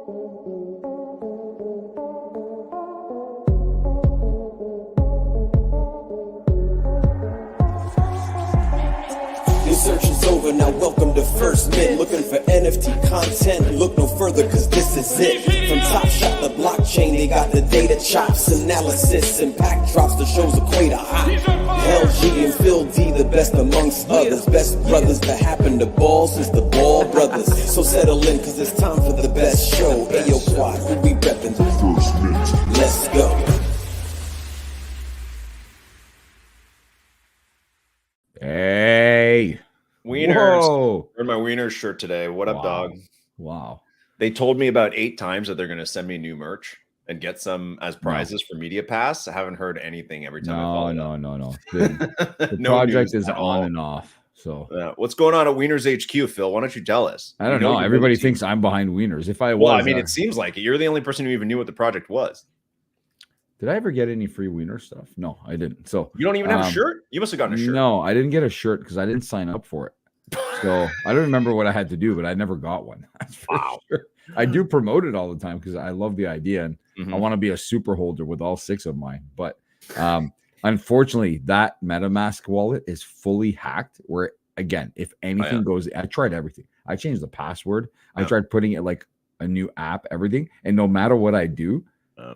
Search is over, now welcome to First Mint. Looking for NFT content, look no further cause this is it. From Top Shot to blockchain, they got the data chops, analysis, impact drops, the show's equator hot. LG and Phil D, the best amongst others. Best brothers that happen to ball since the Ball brothers. So settle in cause it's time for the best show. Ayo Quad, who we reppin'? First Mint. Let's go. Hey. Wieners. Whoa. Wearing my Wieners shirt today. What up, dog? Wow. They told me about 8 times that they're going to send me new merch and get some as prizes for Media Pass. I haven't heard anything every time I follow No. The No project news is at on all. and off. So what's going on at Wieners HQ, Phil? Why don't you tell us? I don't know. Everybody thinks I'm behind Wieners. If I was, well, I mean, it seems like it. You're the only person who even knew what the project was. Did I ever get any free Wiener stuff? No, I didn't. So You don't even have a shirt? You must have gotten a shirt. No, I didn't get a shirt because I didn't sign up for it. So I don't remember what I had to do, but I never got one. Wow. Sure. I do promote it all the time because I love the idea and I want to be a super holder with all 6 of mine. But unfortunately, that MetaMask wallet is fully hacked. Where again, if anything goes, I tried everything. I changed the password. I tried putting it like a new app, everything, and no matter what I do,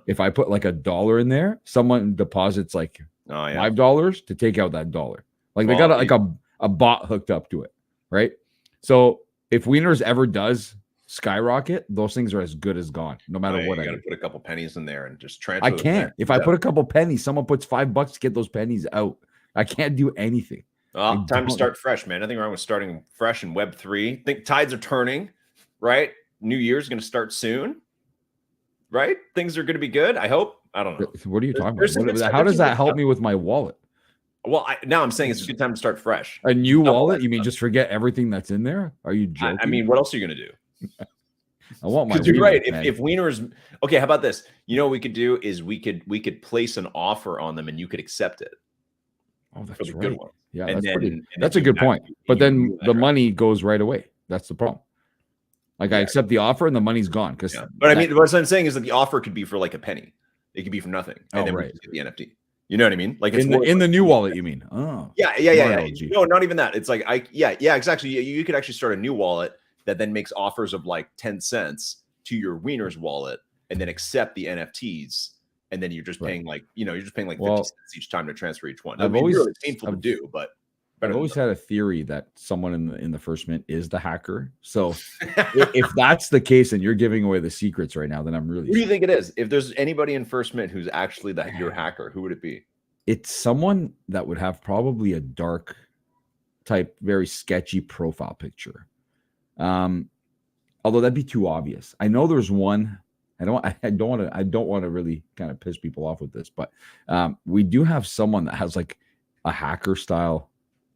if I put like $1 in there, someone deposits like $5 to take out that dollar. Like they got like a bot hooked up to it, right? So if Wieners ever does skyrocket, those things are as good as gone, no matter what. You I got to do. put a couple pennies in there and just transfer. I can't. If I put a couple pennies, someone puts $5 to get those pennies out. I can't do anything. Time to start fresh, man. Nothing wrong with starting fresh in Web3. Think tides are turning, right? New Year's going to start soon. Right? Things are going to be good. I hope. I don't know. What are you talking about? How does that help me with my wallet? Well, now I'm saying it's a good time to start fresh. A new wallet? You mean just forget everything that's in there? Are you joking? I mean, what else are you going to do? I want my. You're right. If Wieners, okay, how about this? You know what we could do is we could place an offer on them and you could accept it. Oh, that's for the right. good one. Yeah, and that's a good point. But then the money goes right away. That's the problem. Like I accept the offer and the money's gone. But I mean, what I'm saying is that the offer could be for like a penny. It could be for nothing. And then we get the NFT. You know what I mean? Like it's in the new wallet, you mean? Oh, yeah. No, not even that. It's like exactly. You could actually start a new wallet that then makes offers of like 10 cents to your Wieners wallet and then accept the NFTs. And then you're just paying like 50 cents each time to transfer each one. It's really painful to do, but I've always had a theory that someone in the First Mint is the hacker. So if that's the case and you're giving away the secrets right now, then I'm really. Who do you think it is? If there's anybody in First Mint who's actually your hacker, who would it be? It's someone that would have probably a dark type, very sketchy profile picture. Although that'd be too obvious. I know there's one. I don't want to really kind of piss people off with this, but we do have someone that has like a hacker style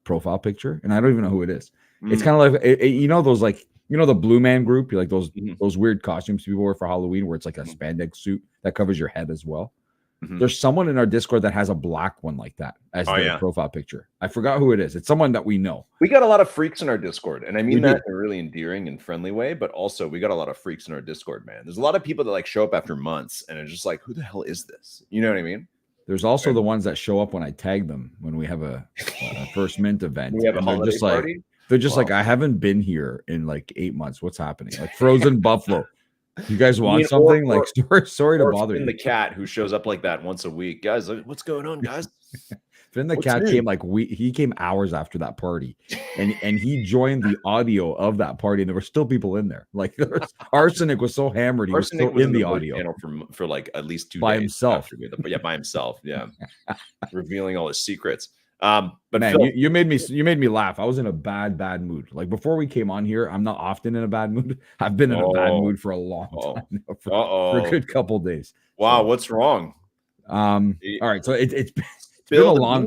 profile picture, and I don't even know who it is. It's kind of like those the Blue Man Group, like those weird costumes people wear for Halloween, where it's like a spandex suit that covers your head as well. There's someone in our Discord that has a black one like that as their profile picture. I forgot who it is. It's someone that we know. We got a lot of freaks in our Discord, and I mean that in a really endearing and friendly way, but also we got a lot of freaks in our Discord, man. There's a lot of people that like show up after months and it's just like, who the hell is this? You know what I mean? There's also the ones that show up when I tag them when we have a First Mint event. We have a holiday party. They're just like, I haven't been here in like 8 months. What's happening? Like frozen buffalo. You guys want something? Sorry to bother you. The cat who shows up like that once a week, guys. Like, what's going on, guys? Finn the cat came he came hours after that party, and he joined the audio of that party, and there were still people in there. Like Arsenic was so hammered, he was still in the audio for like at least 2 days by himself. By himself, revealing all his secrets. But man, Phil, you made me laugh. I was in a bad mood. Like before we came on here, I'm not often in a bad mood. I've been in a bad mood for a long time now, for a good couple days. Wow, what's wrong? All right, so it's been a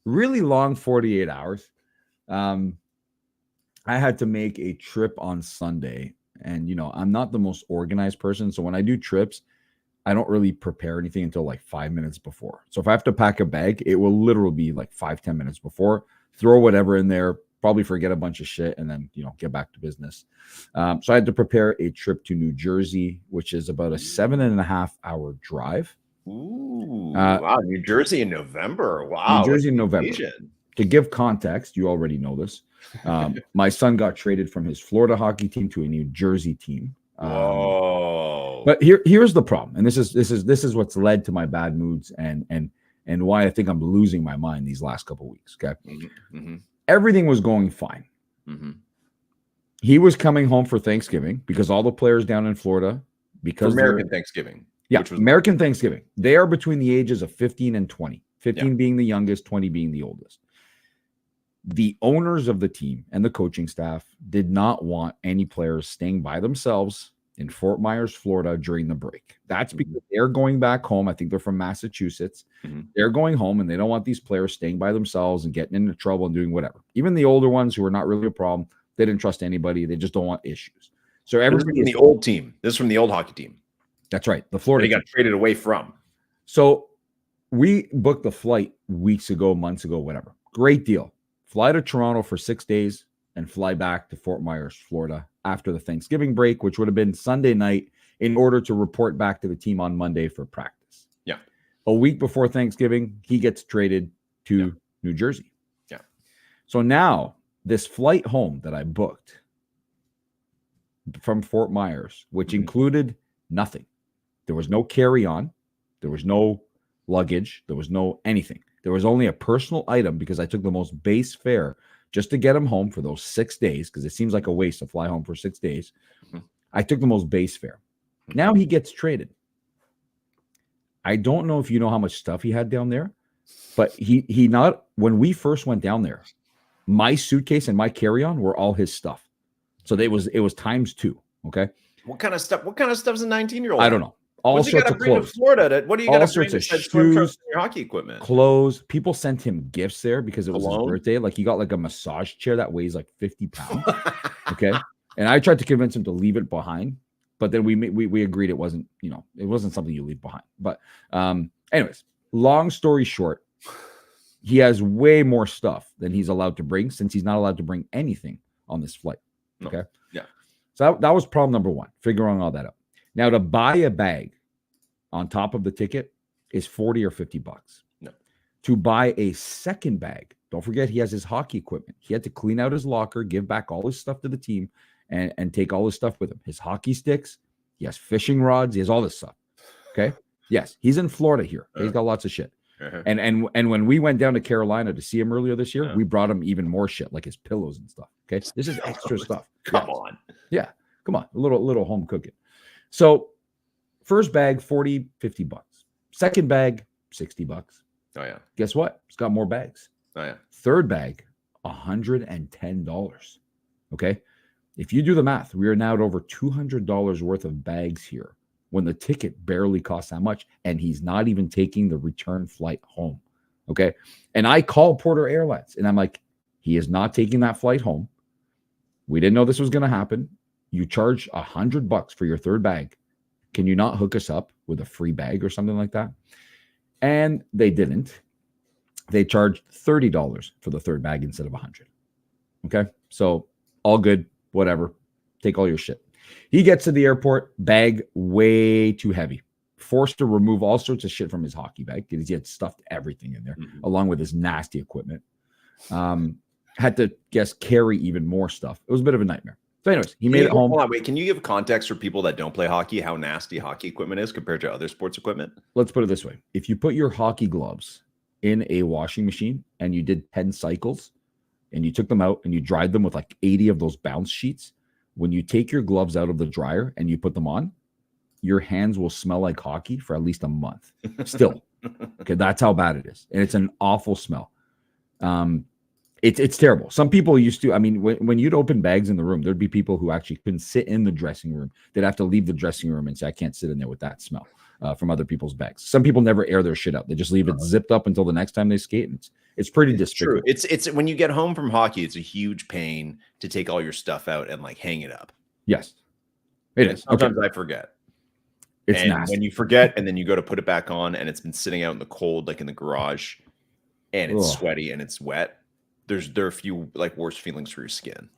really long 48 hours. I had to make a trip on Sunday, and I'm not the most organized person, so when I do trips, I don't really prepare anything until like 5 minutes before. So if I have to pack a bag, it will literally be like 5-10 minutes before. Throw whatever in there, probably forget a bunch of shit, and then get back to business. So I had to prepare a trip to New Jersey, which is about a 7.5-hour drive. Ooh, wow, New Jersey in November. Wow, New Jersey in November. To give context, you already know this. My son got traded from his Florida hockey team to a New Jersey team. Whoa! But here's the problem, and this is what's led to my bad moods and why I think I'm losing my mind these last couple of weeks. Okay, everything was going fine. He was coming home for Thanksgiving because all the players down in Florida, because for American Thanksgiving. Yeah, American Thanksgiving. They are between the ages of 15 and 20. 15 being the youngest, 20 being the oldest. The owners of the team and the coaching staff did not want any players staying by themselves in Fort Myers, Florida during the break. That's because they're going back home. I think they're from Massachusetts. They're going home, and they don't want these players staying by themselves and getting into trouble and doing whatever. Even the older ones who are not really a problem, they didn't trust anybody. They just don't want issues. So everybody from the old team. This is from the old hockey team. That's right. The Florida they got traded away from. So we booked the flight weeks ago, months ago, whatever. Great deal. Fly to Toronto for 6 days and fly back to Fort Myers, Florida after the Thanksgiving break, which would have been Sunday night, in order to report back to the team on Monday for practice. Yeah. A week before Thanksgiving, he gets traded to New Jersey. Yeah. So now this flight home that I booked from Fort Myers, which included nothing. There was no carry-on. There was no luggage. There was no anything. There was only a personal item because I took the most base fare just to get him home for those 6 days, because it seems like a waste to fly home for 6 days. I took the most base fare. Now he gets traded. I don't know if you know how much stuff he had down there, but he not when we first went down there, my suitcase and my carry-on were all his stuff. So it was times 2. Okay. What kind of stuff? What kind of stuff is a 19-year-old? I don't know. All sorts of clothes. Florida. What do you got to bring of shoes, your hockey equipment? Clothes. People sent him gifts there because it was Cologne? his birthday. Like he got like a massage chair that weighs like 50 pounds. Okay. And I tried to convince him to leave it behind, but then we agreed it wasn't something you leave behind. But anyways, long story short, he has way more stuff than he's allowed to bring, since he's not allowed to bring anything on this flight. Okay. Yeah. So that was problem number 1, figuring all that out. Now, to buy a bag on top of the ticket is $40 or $50. No. To buy a second bag, don't forget he has his hockey equipment. He had to clean out his locker, give back all his stuff to the team, and take all his stuff with him. His hockey sticks, he has fishing rods, he has all this stuff. Okay. Yes, he's in Florida here. He's got lots of shit. And when we went down to Carolina to see him earlier this year, we brought him even more shit, like his pillows and stuff. Okay. This is extra stuff. Come on. Yeah. Come on. A little home cooking. So first bag, $40, $50. Second bag, $60. Oh, yeah. Guess what? It's got more bags. Oh, yeah. Third bag, $110. Okay. If you do the math, we are now at over $200 worth of bags here when the ticket barely costs that much. And he's not even taking the return flight home. Okay. And I called Porter Airlines and I'm like, he is not taking that flight home. We didn't know this was going to happen. You charge $100 for your third bag. Can you not hook us up with a free bag or something like that? And they didn't. They charged $30 for the third bag instead of $100. Okay. So all good, whatever. Take all your shit. He gets to the airport, bag way too heavy. Forced to remove all sorts of shit from his hockey bag because he had stuffed everything in there, along with his nasty equipment. Had to carry even more stuff. It was a bit of a nightmare. So anyways, he made it home. Hold on, wait. Can you give context for people that don't play hockey, how nasty hockey equipment is compared to other sports equipment? Let's put it this way. If you put your hockey gloves in a washing machine and you did 10 cycles and you took them out and you dried them with like 80 of those bounce sheets, when you take your gloves out of the dryer and you put them on, your hands will smell like hockey for at least a month. Still. Okay, that's how bad it is. And it's an awful smell. It's terrible. Some people used to, I mean, when you'd open bags in the room, there'd be people who actually couldn't sit in the dressing room. They'd have to leave the dressing room and say, I can't sit in there with that smell from other people's bags. Some people never air their shit out. They just leave it zipped up until the next time they skate. And it's pretty despicable. True. It's when you get home from hockey, it's a huge pain to take all your stuff out and like hang it up. Yes, it is. Sometimes I forget. It's and nasty. when you forget and then you go to put it back on and it's been sitting out in the cold, like in the garage, and it's sweaty and it's wet. there are a few like worse feelings for your skin.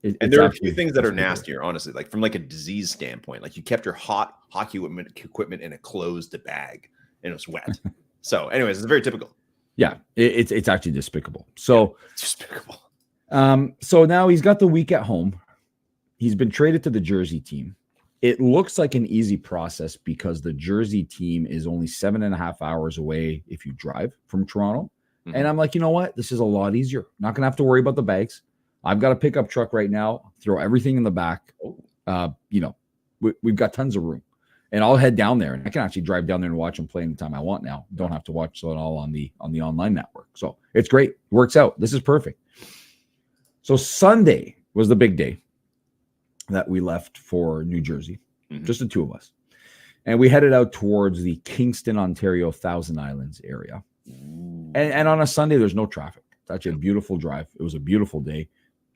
And there are a few things that are nastier, honestly, like from like a disease standpoint. Like you kept your hot hockey equipment in a closed bag and it was wet. So, anyways, it's very typical. Yeah, it's actually despicable. So it's despicable. So now he's got the week at home. He's been traded to the Jersey team. It looks like an easy process because the Jersey team is only 7.5 hours away if you drive from Toronto. Mm-hmm. And I'm like, you know what? This is a lot easier. Not going to have to worry about the bags. I've got a pickup truck right now. Throw everything in the back. We've got tons of room. And I'll head down there. And I can actually drive down there and watch them play anytime I want now. Don't have to watch it all on the online network. So it's great. Works out. This is perfect. So Sunday was the big day that we left for New Jersey, just the two of us. And we headed out towards the Kingston, Ontario, Thousand Islands area. And on a Sunday, there's no traffic. It's actually a beautiful drive. It was a beautiful day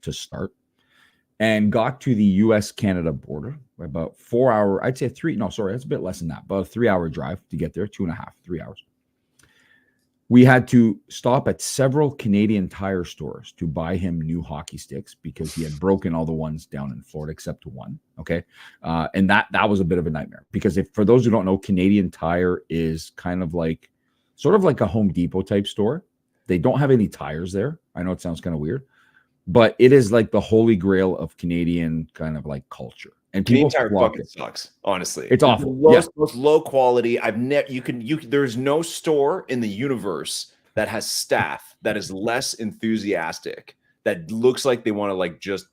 to start. And got to the U.S.-Canada border about 4 hour, I'd say that's a bit less than that, about a 3 hour drive to get there, 2.5, 3 hours. We had to stop at several Canadian Tire stores to buy him new hockey sticks because he had broken all the ones down in Florida except one. Okay. And that was a bit of a nightmare because for those who don't know, Canadian Tire is sort of like a Home Depot type store. They don't have any tires there. I know it sounds kind of weird, but it is like the holy grail of Canadian kind of like culture. And Canadian Tire fucking sucks. Honestly, it's awful. Most low quality. There's no store in the universe that has staff that is less enthusiastic, that looks like they want to like just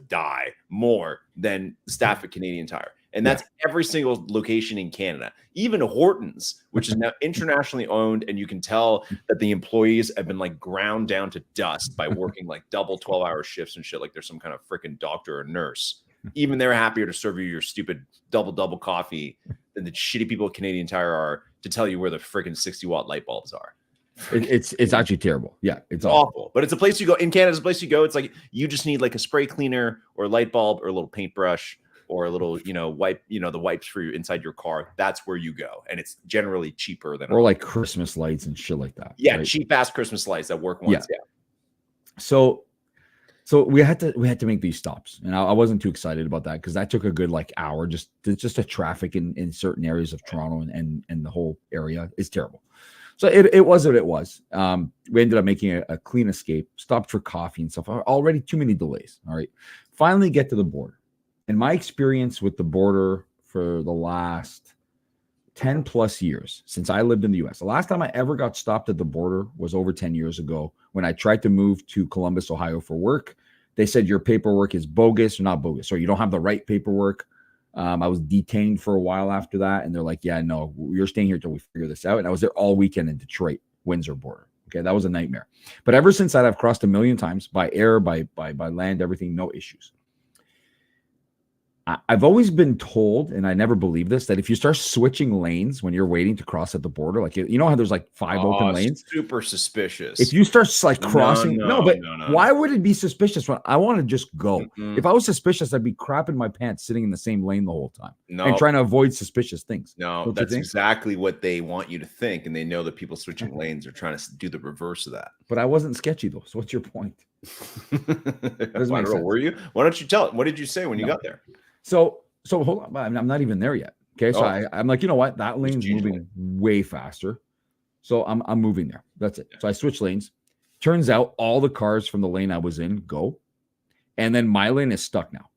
die more than staff at Canadian Tire. And that's every single location in Canada. Even Hortons, which is now internationally owned, and you can tell that the employees have been like ground down to dust by working like double 12-hour shifts and shit like they're some kind of freaking doctor or nurse. Even they're happier to serve you your stupid double coffee than the shitty people at Canadian Tire are to tell you where the freaking 60-watt light bulbs are. It's actually terrible. Yeah, it's awful. But it's a place you go. In Canada, it's a place you go. It's like you just need like a spray cleaner or a light bulb or a little paintbrush or a little, wipe, the wipes for you inside your car. That's where you go. And it's generally cheaper than like Christmas lights and shit like that. Yeah, right? Cheap ass Christmas lights that work once. Yeah. So we had to make these stops. And I wasn't too excited about that because that took a good like hour. Just the traffic in certain areas of Toronto and the whole area is terrible. So it was what it was. We ended up making a clean escape, stopped for coffee and stuff. Already too many delays. All right. Finally get to the border. And my experience with the border for the last 10 plus years since I lived in the US, the last time I ever got stopped at the border was over 10 years ago when I tried to move to Columbus, Ohio for work. They said your paperwork is bogus or not bogus, or you don't have the right paperwork. I was detained for a while after that. And they're like, yeah, no, you're staying here till we figure this out. And I was there all weekend in Detroit, Windsor border. Okay. That was a nightmare. But ever since that, I've crossed 1 million times by air, by land, everything, no issues. I've always been told, and I never believed this, that if you start switching lanes when you're waiting to cross at the border, like you know how there's like 5 open lanes, super suspicious. If you start like crossing, no, why would it be suspicious when I want to just go? If I was suspicious, I'd be crapping my pants sitting in the same lane the whole time and trying to avoid suspicious things. No, that's exactly what they want you to think, and they know that people switching lanes are trying to do the reverse of that. But I wasn't sketchy though, so what's your point? Were you? Why don't you tell it? What did you say when you got there? So hold on, I'm not even there yet. Okay, so I'm like, you know what? That lane's moving way faster, so I'm moving there. That's it. So I switch lanes. Turns out all the cars from the lane I was in go, and then my lane is stuck now.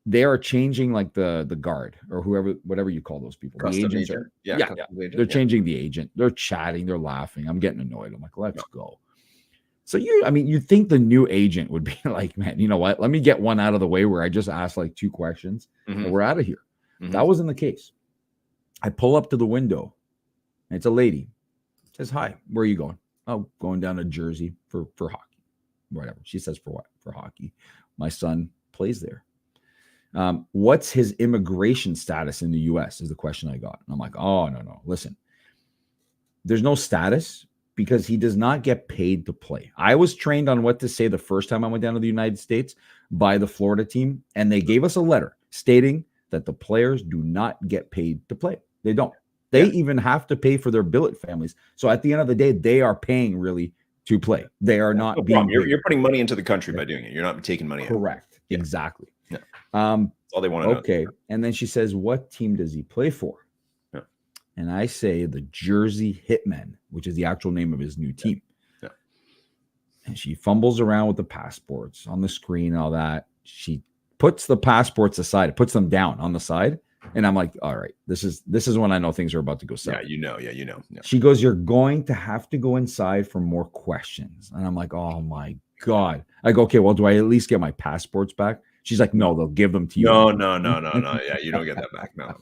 They are changing like the guard or whatever you call those people. The agents are, they're changing the agent. They're chatting. They're laughing. I'm getting annoyed. I'm like, let's go. So you'd think the new agent would be like, man, you know what? Let me get one out of the way where I just asked like 2 questions and we're out of here. That wasn't the case. I pull up to the window and it's a lady. Says, hi, where are you going? Oh, going down to Jersey for hockey. Whatever. She says for what? For hockey. My son plays there. What's his immigration status in the US is the question I got. And I'm like, oh, no. Listen, there's no status because he does not get paid to play. I was trained on what to say the first time I went down to the United States by the Florida team, and they gave us a letter stating that the players do not get paid to play. They don't. They even have to pay for their billet families. So at the end of the day, they are paying really to play. They are not no being problem. You're putting money into the country by doing it. You're not taking money out. Correct. Yeah. Exactly. Yeah. That's all they want to know. Okay. And then she says, what team does he play for? Yeah. And I say the Jersey Hitmen, which is the actual name of his new team. Yeah. And she fumbles around with the passports on the screen, all that. She puts the passports aside, puts them down on the side. And I'm like, all right, this is when I know things are about to go south. Yeah, you know. Yeah. She goes, you're going to have to go inside for more questions. And I'm like, oh my God. I go, okay, well, do I at least get my passports back? She's like, no, they'll give them to you. No. Yeah, you don't get that back. No.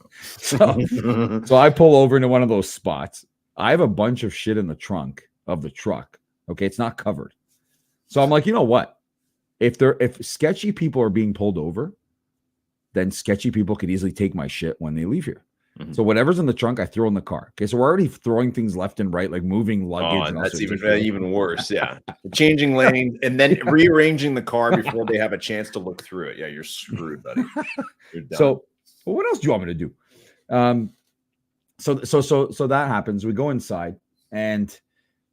So I pull over into one of those spots. I have a bunch of shit in the trunk of the truck. Okay, it's not covered. So I'm like, you know what? If sketchy people are being pulled over, then sketchy people could easily take my shit when they leave here. Mm-hmm. So whatever's in the trunk, I throw in the car. Okay, so we're already throwing things left and right, like moving luggage. Oh, that's even worse. Yeah, changing lanes and then rearranging the car before they have a chance to look through it. Yeah, you're screwed, buddy. You're done. So, well, what else do you want me to do? So that happens. We go inside, and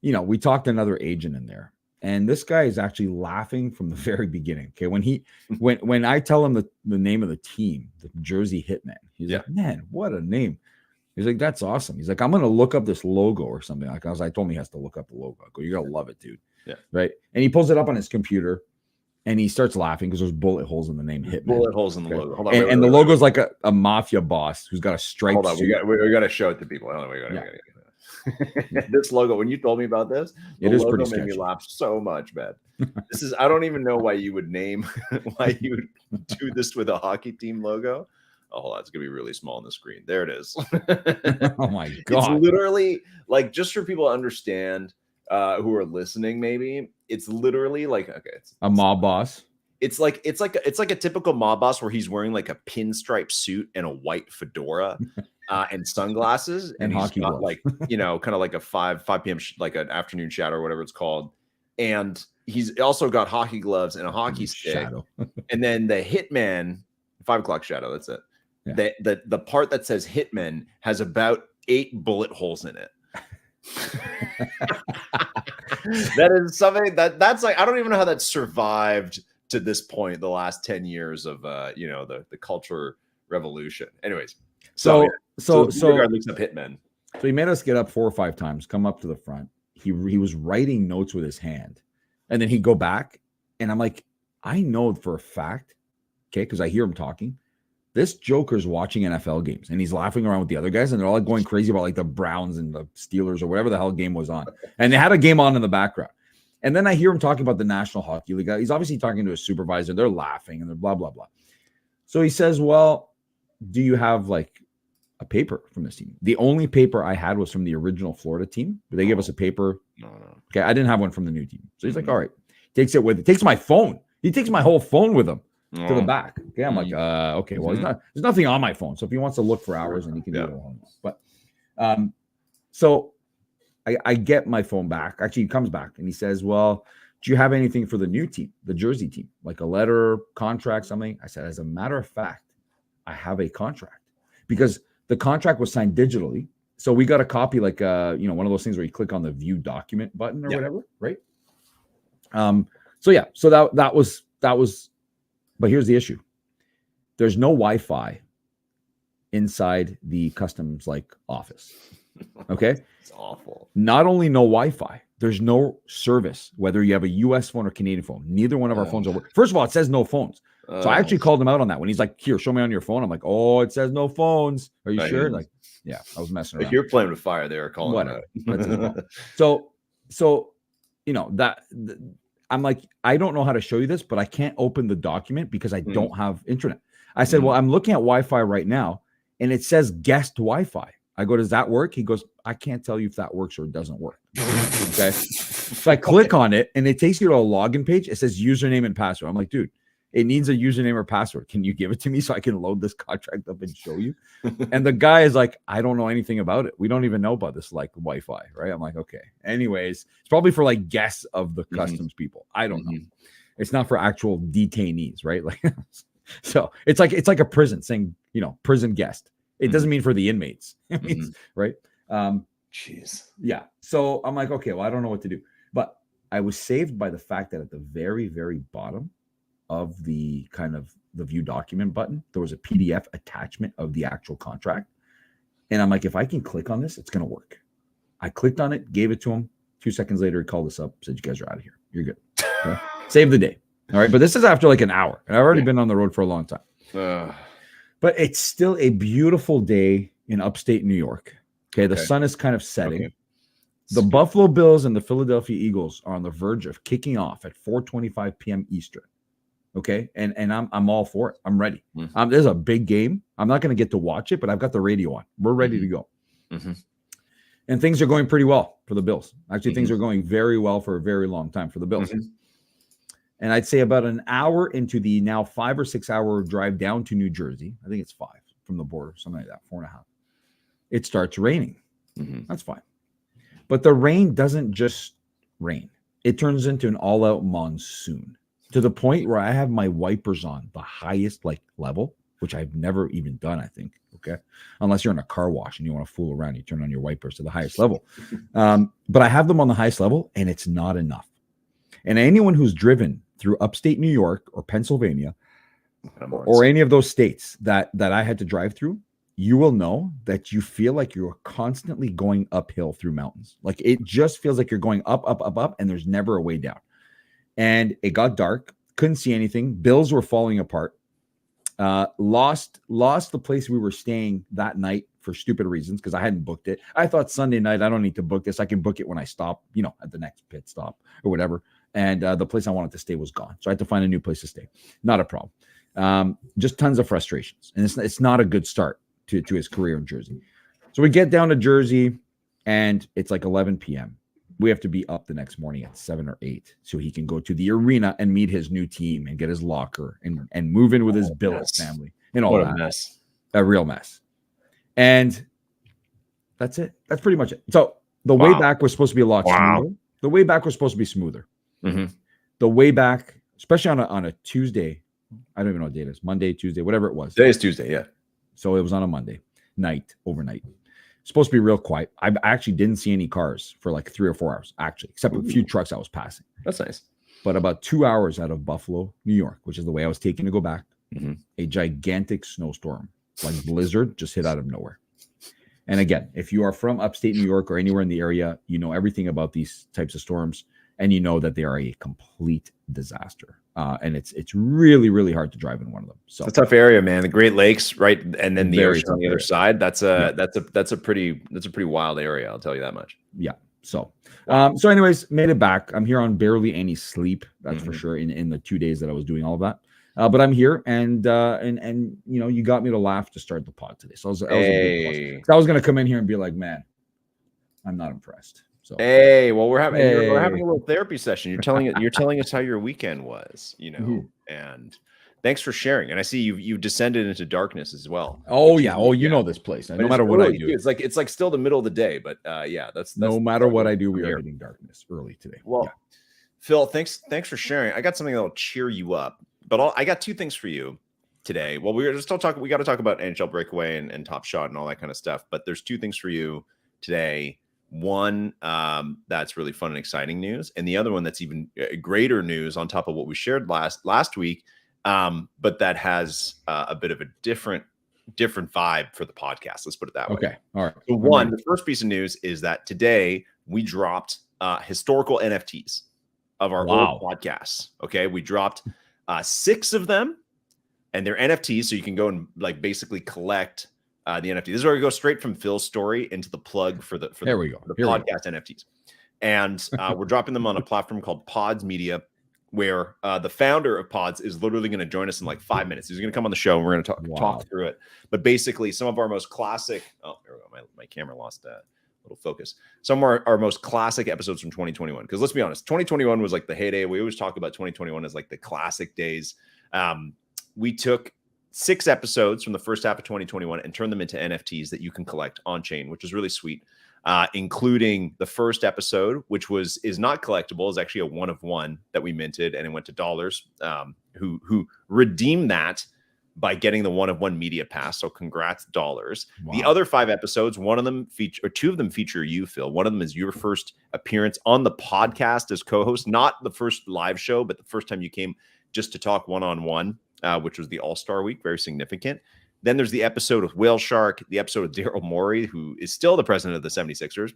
we talked to another agent in there. And this guy is actually laughing from the very beginning. Okay, when I tell him the name of the team, the Jersey Hitmen, he's like, "Man, what a name!" He's like, "That's awesome." He's like, "I'm gonna look up this logo or something." Like I told him he has to look up the logo. I go, "You're gonna love it, dude." Yeah. Right. And he pulls it up on his computer, and he starts laughing because there's bullet holes in the name Hitman. Bullet holes in the logo. Hold on, and the logo's like a mafia boss who's got a stripe. Hold on, we got to show it to people. Hold on, we got this logo, when you told me about this, the it is logo pretty made sketchy. Me laugh so much, man. I don't even know why you would do this with a hockey team logo. Oh, hold on, it's gonna be really small on the screen. There it is. Oh my God. It's literally like, just for people to understand who are listening, maybe it's literally like, okay, it's a mob boss. It's like a typical mob boss where he's wearing like a pinstripe suit and a white fedora and sunglasses, and he's got like, kind of like a 5 p.m. like an afternoon shadow or whatever it's called, and he's also got hockey gloves and a hockey stick, and then the Hitman 5 o'clock shadow. That's it. Yeah. The part that says Hitman has about 8 bullet holes in it. That is something that's like, I don't even know how that survived to this point, the last 10 years of the culture revolution. Anyways, so looks up Hitman. So he made us get up 4 or 5 times, come up to the front. He was writing notes with his hand, and then he'd go back, and I'm like, I know for a fact, okay, because I hear him talking, this Joker's watching NFL games, and he's laughing around with the other guys, and they're all like going crazy about like the Browns and the Steelers or whatever the hell game was on, and they had a game on in the background. And then I hear him talking about the National Hockey League. He's obviously talking to a supervisor. They're laughing and they're blah, blah, blah. So he says, well, do you have like a paper from this team? The only paper I had was from the original Florida team. But they gave us a paper. No. Okay, I didn't have one from the new team. So he's like, all right. Takes it with it. Takes my phone. He takes my whole phone with him to the back. Okay, I'm like, okay, well, there's nothing on my phone. So if he wants to look for hours, then he can do it all. But so I get my phone back. Actually, he comes back and he says, well, do you have anything for the new team, the Jersey team, like a letter, contract, something? I said, as a matter of fact, I have a contract, because the contract was signed digitally. So we got a copy, like, one of those things where you click on the view document button or whatever, right? So that was, but here's the issue. There's no Wi-Fi inside the customs office. Okay. It's awful. Not only no Wi-Fi, there's no service, whether you have a US phone or Canadian phone. Neither one of our phones are working. First of all, it says no phones. So I actually called him out on that when he's like, here, show me on your phone. I'm like, oh, it says no phones. Are you sure? Like, yeah, I was messing around. If you're playing with fire, they are calling it. So I'm like, I don't know how to show you this, but I can't open the document because I don't have internet. I said, well, I'm looking at Wi-Fi right now, and it says guest Wi-Fi. I go, does that work? He goes, I can't tell you if that works or it doesn't work. Okay. So I click on it, and it takes you to a login page. It says username and password. I'm like, dude, it needs a username or password. Can you give it to me so I can load this contract up and show you? And the guy is like, I don't know anything about it. We don't even know about this Wi-Fi, right? I'm like, okay. Anyways, it's probably for guests of the customs people. I don't know. It's not for actual detainees, right? So it's like a prison saying, prison guest. It doesn't mean for the inmates. It means, right? Jeez. Yeah. So I'm like, okay, well, I don't know what to do. But I was saved by the fact that at the very, very bottom of the kind of the view document button, there was a PDF attachment of the actual contract. And I'm like, if I can click on this, it's going to work. I clicked on it, gave it to him. 2 seconds later, he called us up, said, you guys are out of here. You're good. Okay? Save the day. All right. But this is after like an hour. And I've already been on the road for a long time. But it's still a beautiful day in upstate New York. Okay. The sun is kind of setting. Okay. The Buffalo Bills and the Philadelphia Eagles are on the verge of kicking off at 4:25 p.m. Eastern. Okay. And I'm all for it. I'm ready. There's a big game. I'm not going to get to watch it, but I've got the radio on. We're ready to go. And things are going pretty well for the Bills. Actually, things are going very well for a very long time for the Bills. And I'd say about an hour into the now 5 or 6 hour drive down to New Jersey, I think it's 5 from the border, something like that, 4.5. It starts raining. That's fine. But the rain doesn't just rain. It turns into an all-out monsoon to the point where I have my wipers on the highest like level, which I've never even done, I think. Okay. Unless you're in a car wash and you want to fool around, you turn on your wipers to the highest level. But I have them on the highest level and it's not enough. And anyone who's driven through upstate New York or Pennsylvania or any of those states that I had to drive through, you will know that you feel like you're constantly going uphill through mountains. Like it just feels like you're going up, and there's never a way down. And it got dark, couldn't see anything. Bills were falling apart. Lost the place we were staying that night for stupid reasons because I hadn't booked it. I thought Sunday night, I don't need to book this. I can book it when I stop, at the next pit stop or whatever. And the place I wanted to stay was gone. So I had to find a new place to stay. Not a problem. Just tons of frustrations. And it's not a good start to his career in Jersey. So we get down to Jersey and it's like 11 p.m. We have to be up the next morning at 7 or 8 so he can go to the arena and meet his new team and get his locker and move in with his Bills family and all that. Mess. A real mess. And that's it. That's pretty much it. So the way back was supposed to be a lot smoother. The way back was supposed to be smoother. The way back, especially on a Tuesday, I don't even know what date it is. Monday, Tuesday, whatever it was. Today is Tuesday, yeah. So it was on a Monday night, overnight. Supposed to be real quiet. I actually didn't see any cars for like 3 or 4 hours, actually, except a few trucks I was passing. That's nice. But about 2 hours out of Buffalo, New York, which is the way I was taking to go back, a gigantic snowstorm, like blizzard, just hit out of nowhere. And again, if you are from upstate New York or anywhere in the area, you know everything about these types of storms, and you know that they are a complete disaster. And it's really, really hard to drive in one of them. So it's a tough area, man. The Great Lakes, right, and then the ocean on the other side. That's a pretty wild area. I'll tell you that much. Yeah. So, anyways, made it back. I'm here on barely any sleep. That's for sure. In the 2 days that I was doing all of that, but I'm here, and you got me to laugh to start the pod today. So that was a big plus. I was gonna come in here and be like, man, I'm not impressed. So well, we're having a little therapy session. You're telling us how your weekend was, and thanks for sharing. And I see you've descended into darkness as well. Oh yeah. You know this place. No matter what I do, it's like still the middle of the day, but that's no matter what I do, we are hitting darkness early today. Well, Phil, thanks for sharing. I got something that'll cheer you up, but I got 2 things for you today. Well, we got to talk about NHL Breakaway and Top Shot and all that kind of stuff, but there's 2 things for you today. One, that's really fun and exciting news, and the other one that's even greater news on top of what we shared last week, but that has a bit of a different vibe for the podcast. Let's put it that way. Okay, all right. So the first piece of news is that today we dropped historical NFTs of our old podcasts. Okay, we dropped 6 of them, and they're NFTs, so you can go and basically collect the NFT. This is where we go straight from Phil's story into the plug for the podcast NFTs. And we're dropping them on a platform called Pods Media, where the founder of Pods is literally going to join us in like 5 minutes. He's going to come on the show and we're going to talk through it. But basically, some of our most classic, there we go. My camera lost a little focus. Some of our most classic episodes from 2021. Because let's be honest, 2021 was like the heyday. We always talk about 2021 as like the classic days. We took 6 episodes from the first half of 2021 and turn them into NFTs that you can collect on chain, which is really sweet, including the first episode, which is not collectible, is actually a 1 of 1 that we minted, and it went to dollars, who redeemed that by getting the 1-of-1 media pass. So congrats, dollars. Wow. The other 5 episodes, one of them feature, or 2 of them feature you, Phil. One of them is your first appearance on the podcast as co-host, not the first live show, but the first time you came just to talk one-on-one, which was the All-Star Week, very significant. Then there's the episode with Whale Shark, the episode with Daryl Morey, who is still the president of the 76ers,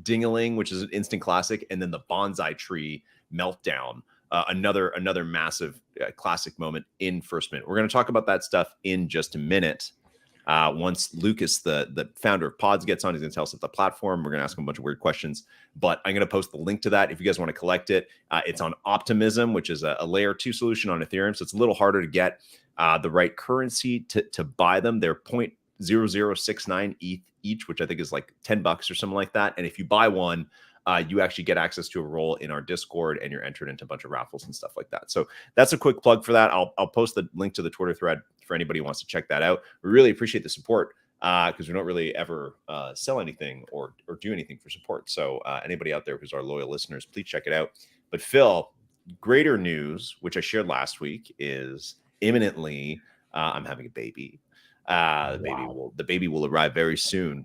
Ding-a-ling, which is an instant classic, and then the Bonsai Tree meltdown. Another massive classic moment in First Minute. We're going to talk about that stuff in just a minute. Once Lucas, the founder of Pods, gets on, he's going to tell us at the platform. We're going to ask him a bunch of weird questions, but I'm going to post the link to that if you guys want to collect it. It's on Optimism, which is a layer 2 solution on Ethereum, so it's a little harder to get the right currency to buy them. They're 0.0069 ETH each, which I think is like $10 or something like that. And if you buy one, you actually get access to a role in our Discord, and you're entered into a bunch of raffles and stuff like that. So that's a quick plug for that. I'll post the link to the Twitter thread for anybody who wants to check that out. We really appreciate the support because we don't really ever sell anything or do anything for support. So anybody out there who's our loyal listeners, please check it out. But Phil, greater news, which I shared last week, is imminently I'm having a baby. The baby will arrive very soon.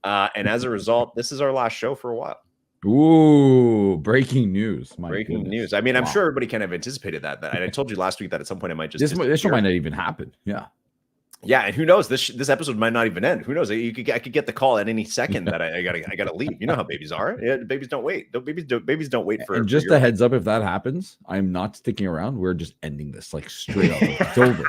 And as a result, this is our last show for a while. Ooh, breaking news. Breaking news. I mean, I'm sure everybody kind of anticipated that. And I told you last week that at some point I might just this show might not even happen. Yeah. Yeah, and who knows? This episode might not even end. Who knows? I could get the call at any second that I gotta leave. You know how babies are. Yeah, babies don't wait. Babies don't wait for. And just a heads up, if that happens, I'm not sticking around. We're just ending this like straight up. It's over.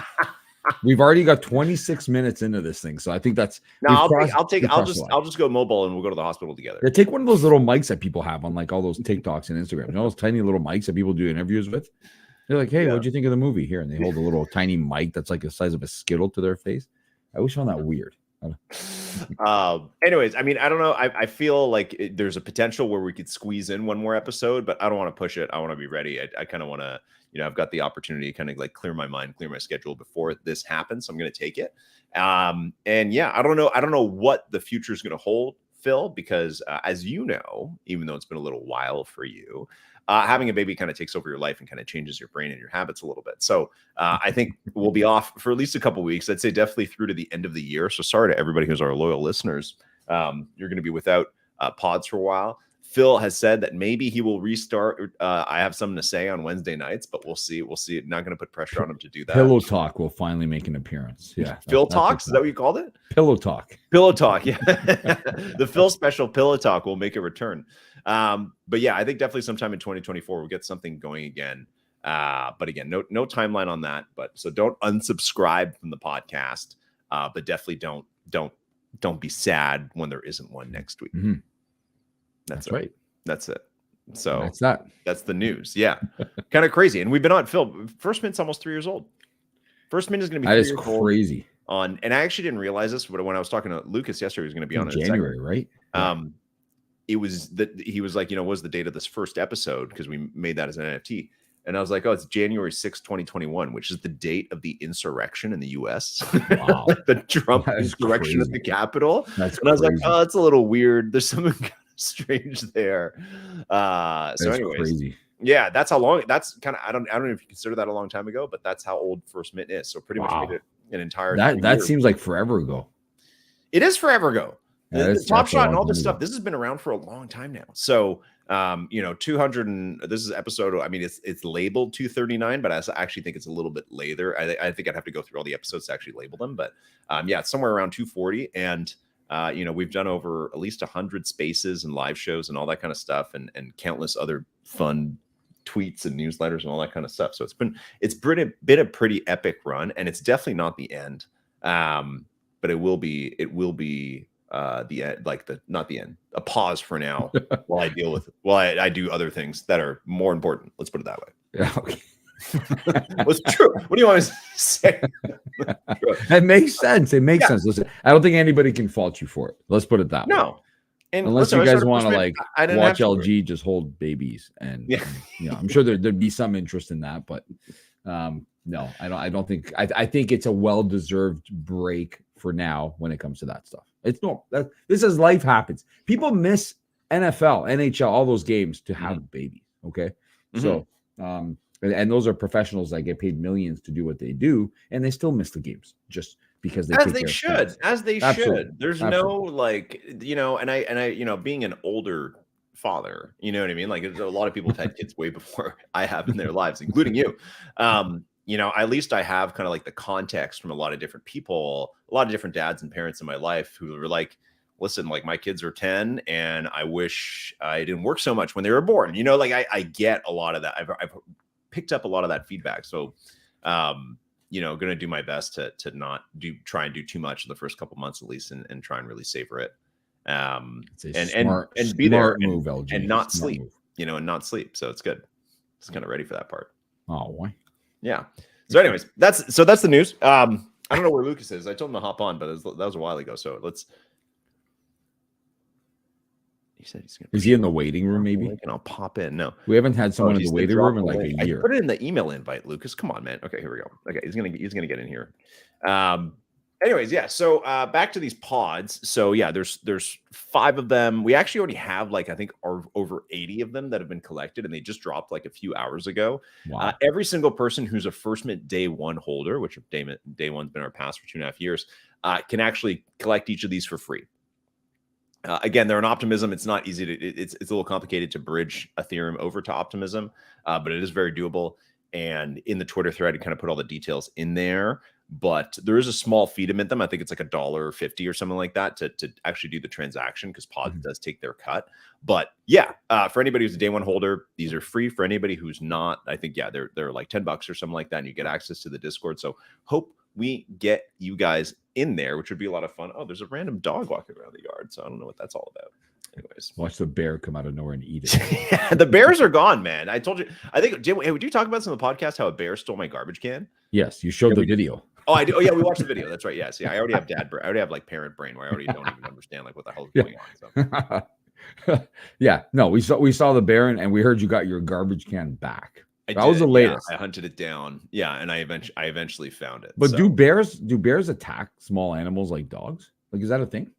We've already got 26 minutes into this thing, so I think that's. No, I'll just go mobile and we'll go to the hospital together. Yeah, take one of those little mics that people have on like all those TikToks and Instagram. You know those tiny little mics that people do interviews with. They're like, "Hey, what'd you think of the movie?" Here, and they hold a little tiny mic that's like the size of a Skittle to their face. I always found that weird. Anyways, I mean, I don't know. I feel like there's a potential where we could squeeze in one more episode, but I don't want to push it. I want to be ready. I kind of want to. I've got the opportunity to kind of like clear my mind, clear my schedule before this happens. So I'm going to take it. And yeah, I don't know what the future is going to hold, Phil, because as you know, even though it's been a little while for you, having a baby kind of takes over your life and kind of changes your brain and your habits a little bit. So I think we'll be off for at least a couple of weeks. I'd say definitely through to the end of the year. So sorry to everybody who's our loyal listeners. You're going to be without pods for a while. Phil has said that maybe he will restart. I have something to say on Wednesday nights, but we'll see. Not going to put pressure on him to do that. Pillow Talk will finally make an appearance. Yeah. Phil Talks? Is that what you called it? Pillow Talk. Pillow Talk. Yeah. The Phil special Pillow Talk will make a return. But yeah, I think definitely sometime in 2024, we'll get something going again. But again, no timeline on that. But so don't unsubscribe from the podcast. But definitely don't be sad when there isn't one next week. Mm-hmm. That's right. That's it. So that's the news. Yeah. Kind of crazy. And we've been on Phil. First Minute's almost 3 years old. First Minute is going to be 3 years old. Crazy. And I actually didn't realize this, but when I was talking to Lucas yesterday, he was going to be on in January, right? It was that he was like, what was the date of this first episode? Because we made that as an NFT. And I was like, oh, it's January 6th, 2021, which is the date of the insurrection in the U.S. Wow. The Trump insurrection at the Capitol. And I was like, crazy. Oh, it's a little weird. There's something kind of strange there. So anyways, crazy. Yeah, that's how long. That's kind of I don't know if you consider that a long time ago, but that's how old First Minute is. So pretty much made it an entire. That seems like forever ago. It is forever ago. Yeah, the Top Shot and all this stuff. This has been around for a long time now. So 200 and this is episode. I mean, it's labeled 239, but I actually think it's a little bit later. I think I'd have to go through all the episodes to actually label them, but yeah, it's somewhere around 240 and. We've done over at least 100 spaces and live shows and all that kind of stuff and countless other fun tweets and newsletters and all that kind of stuff. So it's been a pretty epic run and it's definitely not the end. But it will be the end, not the end, a pause for now while I do other things that are more important. Let's put it that way. Yeah. Okay. What's true? What do you want to say? It makes sense. It makes sense. Listen, I don't think anybody can fault you for it. Let's put it that way. No. And unless you guys want to watch LG just hold babies and I'm sure there'd be some interest in that, but no, I don't think I think it's a well-deserved break for now when it comes to that stuff. It's no this is life happens. People miss NFL, NHL, all those games to have babies. Okay. Mm-hmm. So And those are professionals that get paid millions to do what they do, and they still miss the games just because they should. There's no like, and I being an older father, you know what I mean? Like, a lot of people have had kids way before I have in their lives, including you. At least I have kind of like the context from a lot of different people, a lot of different dads and parents in my life who were like, listen, like my kids are 10 and I wish I didn't work so much when they were born. Like I get a lot of that. I've picked up a lot of that feedback. So, going to do my best to not try and do too much in the first couple months, at least, and try and really savor it. And be there move, and not sleep, and not sleep. So it's good. Just kind of ready for that part. Oh, why? Yeah. So anyways, that's the news. I don't know where Lucas is. I told him to hop on, but that was a while ago. So he said he's gonna. Is he in the waiting room? Maybe. And I'll pop in. No, we haven't had someone in the waiting room in like a year. I put it in the email invite, Lucas. Come on, man. Okay, here we go. Okay, he's gonna get in here. Anyways, yeah. So back to these pods. So yeah, there's 5 of them. We actually already have I think over 80 of them that have been collected, and they just dropped like a few hours ago. Wow. Every single person who's a First Mint Day 1 holder, which Day 1's been our pass for 2.5 years, can actually collect each of these for free. Again, they're an Optimism. It's not easy to. It's a little complicated to bridge Ethereum over to Optimism, but it is very doable. And in the Twitter thread, I kind of put all the details in there. But there is a small fee to mint them. I think it's like $1.50 or something like that to actually do the transaction, because Pod does take their cut. But yeah, for anybody who's a Day 1 holder, these are free. For anybody who's not, I think they're like $10 or something like that, and you get access to the Discord. So hope we get you guys in there, which would be a lot of fun. Oh, there's a random dog walking around the yard, so I don't know what that's all about. Anyways, watch the bear come out of nowhere and eat it. Yeah, the bears are gone, man. I told you. I think. Would you talk about some of the podcast how a bear stole my garbage can? Yes, you showed the video. Oh, I do. Oh, yeah, we watched the video. That's right. Yes, yeah. I already have I already have like parent brain where I already don't even understand like what the hell is going on. So. Yeah, no, we saw the bear and we heard you got your garbage can back. That was the latest. Yeah, I hunted it down. Yeah, and I eventually found it. But do bears attack small animals like dogs? Like, is that a thing?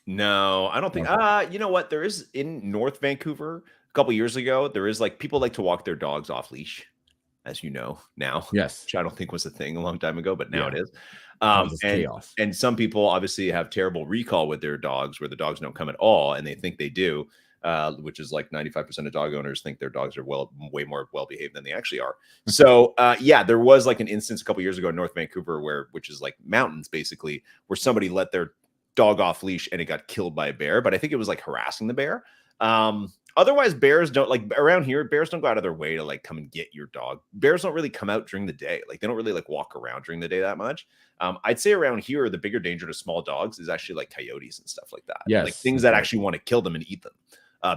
No, I don't think. You know what? There is in North Vancouver a couple years ago. There is like people like to walk their dogs off leash, as you know now. Yes, which I don't think was a thing a long time ago, but now it is. Chaos. And some people obviously have terrible recall with their dogs, where the dogs don't come at all, and they think they do. Which is like 95% of dog owners think their dogs are way more well-behaved than they actually are. So yeah, there was like an instance a couple years ago in North Vancouver which is like mountains basically, where somebody let their dog off leash and it got killed by a bear. But I think it was like harassing the bear. Otherwise, bears don't like around here. Bears don't go out of their way to like come and get your dog. Bears don't really come out during the day. Like they don't really like walk around during the day that much. I'd say around here, the bigger danger to small dogs is actually like coyotes and stuff like that. Yes, like things that actually want to kill them and eat them.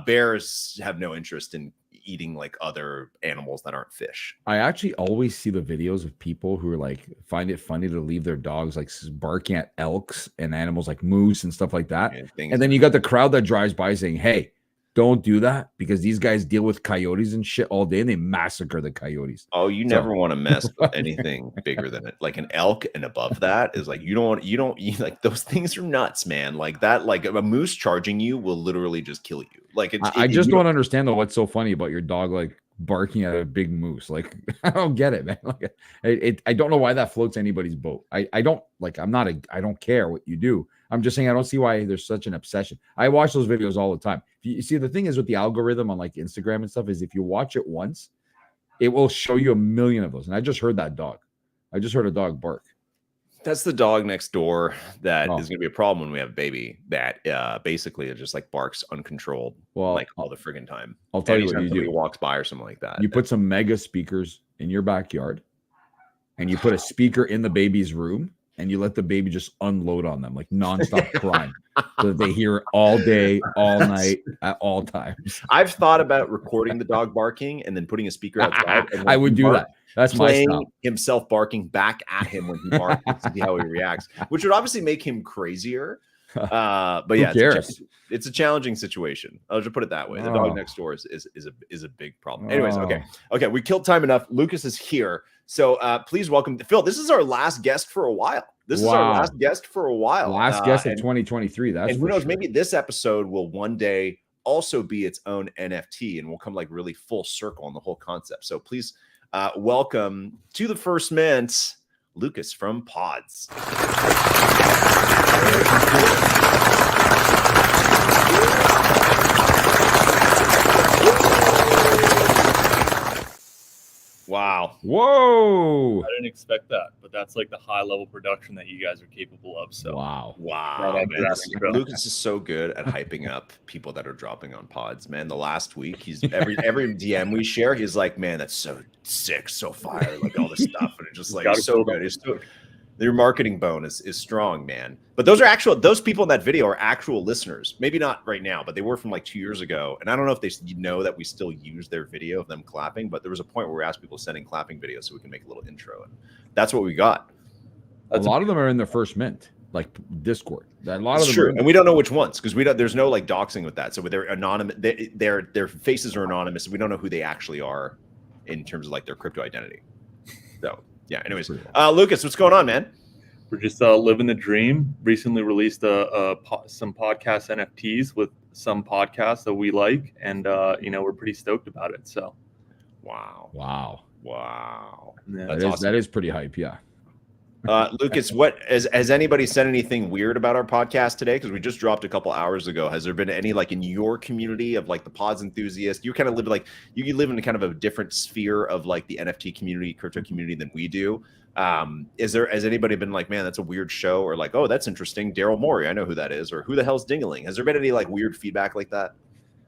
Bears have no interest in eating like other animals that aren't fish. I actually always see the videos of people who are like find it funny to leave their dogs like barking at elks and animals like moose and stuff like that. And then you got the crowd that drives by saying, "Hey, don't do that, because these guys deal with coyotes and shit all day and they massacre the coyotes." Oh, you never want to mess with anything bigger than it. Like an elk and above that is like, you don't like those things are nuts, man. Like that, like a moose charging you will literally just kill you. Like I just don't understand though what's so funny about your dog like barking at a big moose. Like I don't get it, man. Like I don't know why that floats anybody's boat. I don't like, I don't care what you do. I'm just saying I don't see why there's such an obsession. I watch those videos all the time. You see, the thing is with the algorithm on like Instagram and stuff is if you watch it once, it will show you a million of those. And I just heard that dog. I just heard a dog bark. That's the dog next door that is going to be a problem when we have a baby that basically it just like barks uncontrolled, like all the friggin' time. I'll tell you what you do. Walks by or something like that. You put some mega speakers in your backyard and you put a speaker in the baby's room and you let the baby just unload on them like nonstop crying so that they hear it all day, all night, at all times. I've thought about recording the dog barking and then putting a speaker outside. I would do that. That's my style. Himself barking back at him when he barks to see how he reacts, which would obviously make him crazier. But yeah, it's a challenging situation. I'll just put it that way. The dog next door is a big problem. Anyways, okay, we killed time enough. Lucas is here, so please welcome Phil. This is our last guest for a while. This is our last guest for a while. Last guest of 2023. That's and who knows? Sure. Maybe this episode will one day also be its own NFT, and we'll come like really full circle on the whole concept. So please Welcome to the First Mint, Lucas from Pods. Wow. Whoa. I didn't expect that, but that's like the high level production that you guys are capable of. So Wow. Man. Lucas is so good at hyping up people that are dropping on pods, man. The last week, he's every DM we share, he's like, man, that's so sick, so fire, like all this stuff. And it's just like so good. It's so, their marketing bonus is strong, man. But those people in that video are actual listeners. Maybe not right now, but they were from like 2 years ago. And I don't know if they know that we still use their video of them clapping, but there was a point where we asked people sending clapping videos so we can make a little intro. And that's what we got. A lot of them are in the First Mint, like Discord. A lot of them true. And we don't know which ones because there's no like doxing with that. So they're anonymous. Their faces are anonymous. And we don't know who they actually are in terms of like their crypto identity. So yeah, anyways, Lucas, what's going on, man? We're just living the dream. Recently released some podcast NFTs with some podcasts that we like, and we're pretty stoked about it. So, wow. Yeah, Awesome. That is pretty hype, yeah. Lucas, what has anybody said anything weird about our podcast today? Because we just dropped a couple hours ago. Has there been any like in your community of like the pods enthusiasts? You kind of live like you live in kind of a different sphere of like the NFT community, crypto community than we do. Has anybody been like, man, that's a weird show, or like, oh, that's interesting, Daryl Morey, I know who that is, or who the hell's Dingaling? Has there been any like weird feedback like that?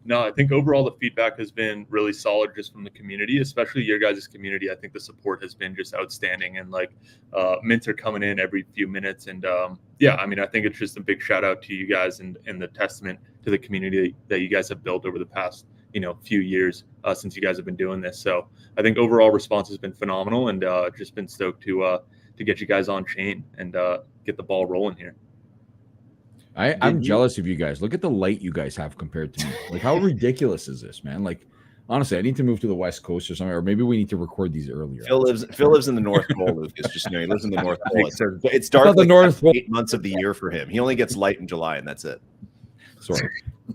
No, I think overall the feedback has been really solid just from the community, especially your guys' community. I think the support has been just outstanding, and like mints are coming in every few minutes. And I mean, I think it's just a big shout out to you guys and the testament to the community that you guys have built over the past few years since you guys have been doing this. So I think overall response has been phenomenal, and just been stoked to get you guys on chain and get the ball rolling here. I'm jealous of you guys. Look at the light you guys have compared to me. Like, how ridiculous is this, man? Like, honestly, I need to move to the West Coast or something, or maybe we need to record these earlier. Phil lives in the North Pole, Lucas. Just he lives in the North Pole. It's dark the North Pole 8 months of the year for him. He only gets light in July, and that's it. Sorry.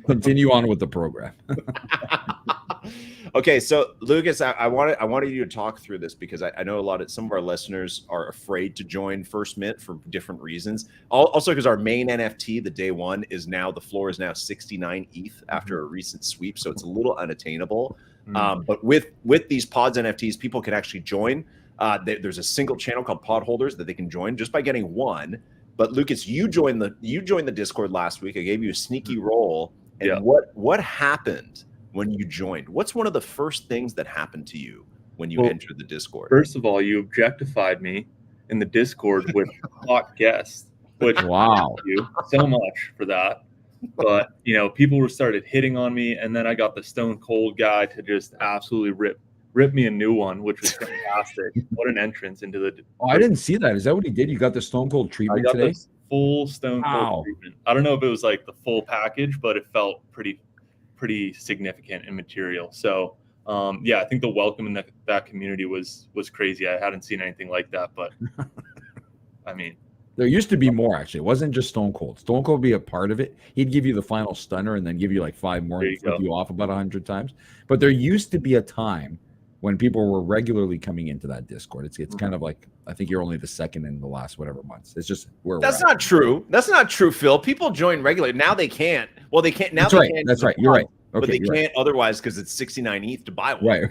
Continue on with the program. Okay, so Lucas, I wanted you to talk through this because I know some of our listeners are afraid to join First Mint for different reasons. Also, because our main NFT, the day one, the floor is now 69 ETH after a recent sweep, so it's a little unattainable. But with these pods NFTs, people can actually join. There's a single channel called Pod Holders that they can join just by getting one. But Lucas, you joined the Discord last week. I gave you a sneaky role. And what happened when you joined? What's one of the first things that happened to you when you entered the Discord? First of all, you objectified me in the Discord with hot guests, which wow, thank you so much for that. But people started hitting on me, and then I got the Stone Cold guy to just absolutely rip me a new one, which was fantastic. What an entrance into the. Oh, I didn't see that. Is that what he did? You got the Stone Cold treatment today? The full Stone Cold treatment. I don't know if it was like the full package, but it felt pretty significant and material. So I think the welcome in that community was crazy. I hadn't seen anything like that, but I mean, there used to be more, actually. It wasn't just Stone Cold. Stone Cold would be a part of it. He'd give you the final stunner and then give you like 5 more and flip you off about 100 times. But there used to be a time when people were regularly coming into that Discord. It's kind of like, I think you're only the second in the last whatever months. It's just where that's not true. That's not true, Phil. People join regularly. Now they can't. Well, they can't. Now That's right. You're right. Okay, but they can't otherwise because it's 69 ETH to buy one. Right.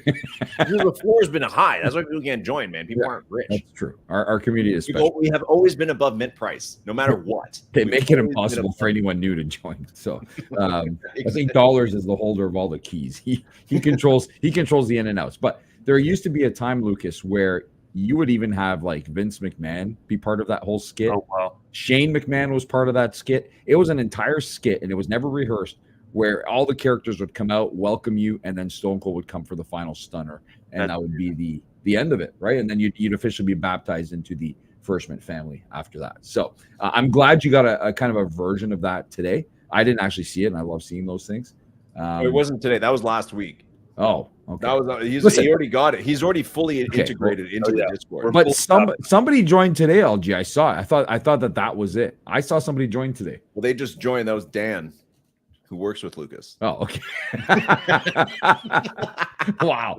The floor has been high. That's why people can't join, man. People aren't rich. That's true. Our community is special. We have always been above mint price, no matter what. They make it impossible for anyone new to join. So I think Dollars is the holder of all the keys. He controls the in and outs. But there used to be a time, Lucas, where you would even have like Vince McMahon be part of that whole skit. Oh, wow. Shane McMahon was part of that skit. It was an entire skit, and it was never rehearsed, where all the characters would come out, welcome you, and then Stone Cold would come for the final stunner, and that would be the end of it, right? And then you'd officially be baptized into the First Mint family after that. So I'm glad you got a kind of a version of that today. I didn't actually see it, and I love seeing those things. It wasn't today. That was last week. Oh, okay. That was he already got it. He's already fully integrated into the Discord. But somebody joined today, LG. I saw it. I thought that was it. I saw somebody join today. Well, they just joined. That was Dan, who works with Lucas. Oh, okay. Wow.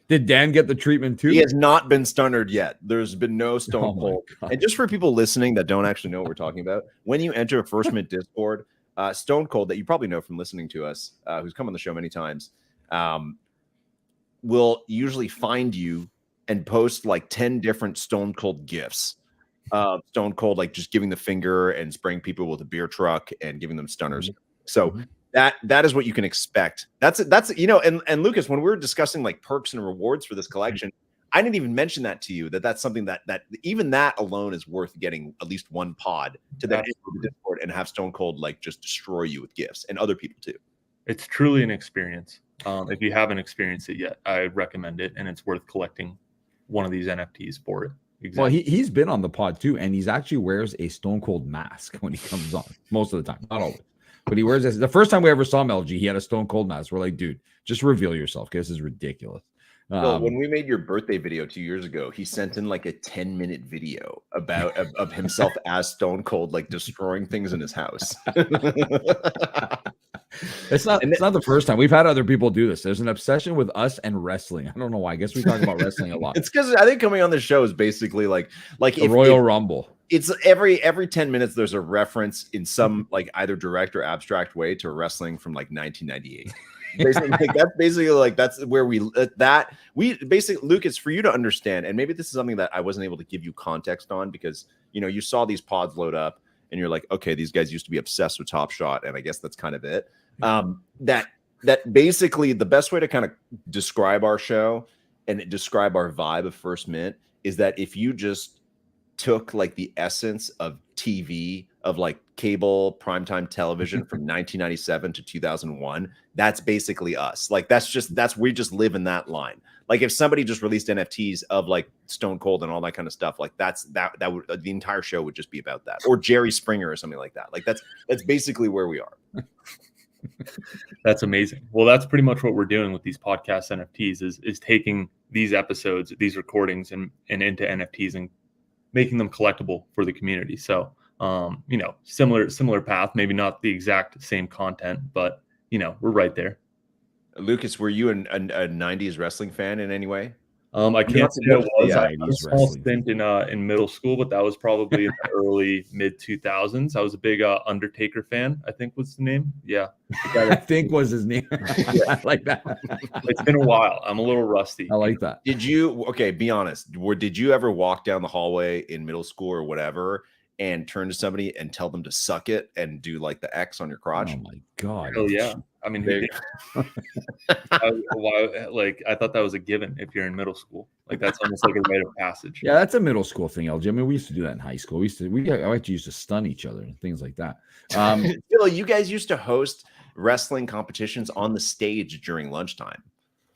Did Dan get the treatment too? He has not been stunnered yet. There's been no Oh Stone my Cold. God. And just for people listening that don't actually know what we're talking about, when you enter a First Mint Discord, Stone Cold, that you probably know from listening to us, who's come on the show many times, will usually find you and post like 10 different Stone Cold gifts. Stone Cold, like just giving the finger and spraying people with a beer truck and giving them stunners. So that is what you can expect. That's and Lucas, when we were discussing like perks and rewards for this collection, I didn't even mention that to you, that's something that even that alone is worth getting at least one pod to then enter the Discord and have Stone Cold like just destroy you with gifts, and other people too. It's truly an experience. If you haven't experienced it yet, I recommend it, and it's worth collecting one of these NFTs for it. Exactly. Well, he's been on the pod too, and he's actually wears a Stone Cold mask when he comes on most of the time, not always, but he wears this. The first time we ever saw him, LG, he had a Stone Cold mask. We're like, dude, just reveal yourself, because this is ridiculous. Well, when we made your birthday video 2 years ago, he sent in like a 10-minute video about of himself as Stone Cold, like destroying things in his house. It's not the first time. We've had other people do this. There's an obsession with us and wrestling. I don't know why. I guess we talk about wrestling a lot. It's because I think coming on the show is basically like the Royal Rumble. It's every 10 minutes there's a reference in some like either direct or abstract way to wrestling from like 1998. That's where we basically, Lucas, for you to understand, and maybe this is something that I wasn't able to give you context on, because you saw these pods load up and you're like, okay, these guys used to be obsessed with Top Shot, and I guess that's kind of it. That basically the best way to kind of describe our show and describe our vibe of First Mint is that if you just took like the essence of TV, of like cable primetime television from 1997 to 2001, that's basically us. Like we just live in that line. Like if somebody just released NFTs of like Stone Cold and all that kind of stuff, like that would, the entire show would just be about that, or Jerry Springer or something like that. Like that's basically where we are. That's amazing. Well, that's pretty much what we're doing with these podcast NFTs is taking these episodes, these recordings, and into NFTs and making them collectible for the community. So, similar path, maybe not the exact same content, but we're right there. Lucas, were you a 90s wrestling fan in any way? I can't say I was. I had a small stint in middle school, but that was probably in the early mid 2000s. I was a big Undertaker fan, I think was the name. Yeah. I think was his name. I like that. It's been a while. I'm a little rusty. I like that. Be honest. Did you ever walk down the hallway in middle school or whatever and turn to somebody and tell them to suck it and do like the X on your crotch? Oh my God. Oh yeah. I mean, I thought that was a given if you're in middle school. Like that's almost like a rite of passage. Yeah, that's a middle school thing, LG. I mean, we used to do that in high school. I used to stun each other and things like that. Phil, you guys used to host wrestling competitions on the stage during lunchtime.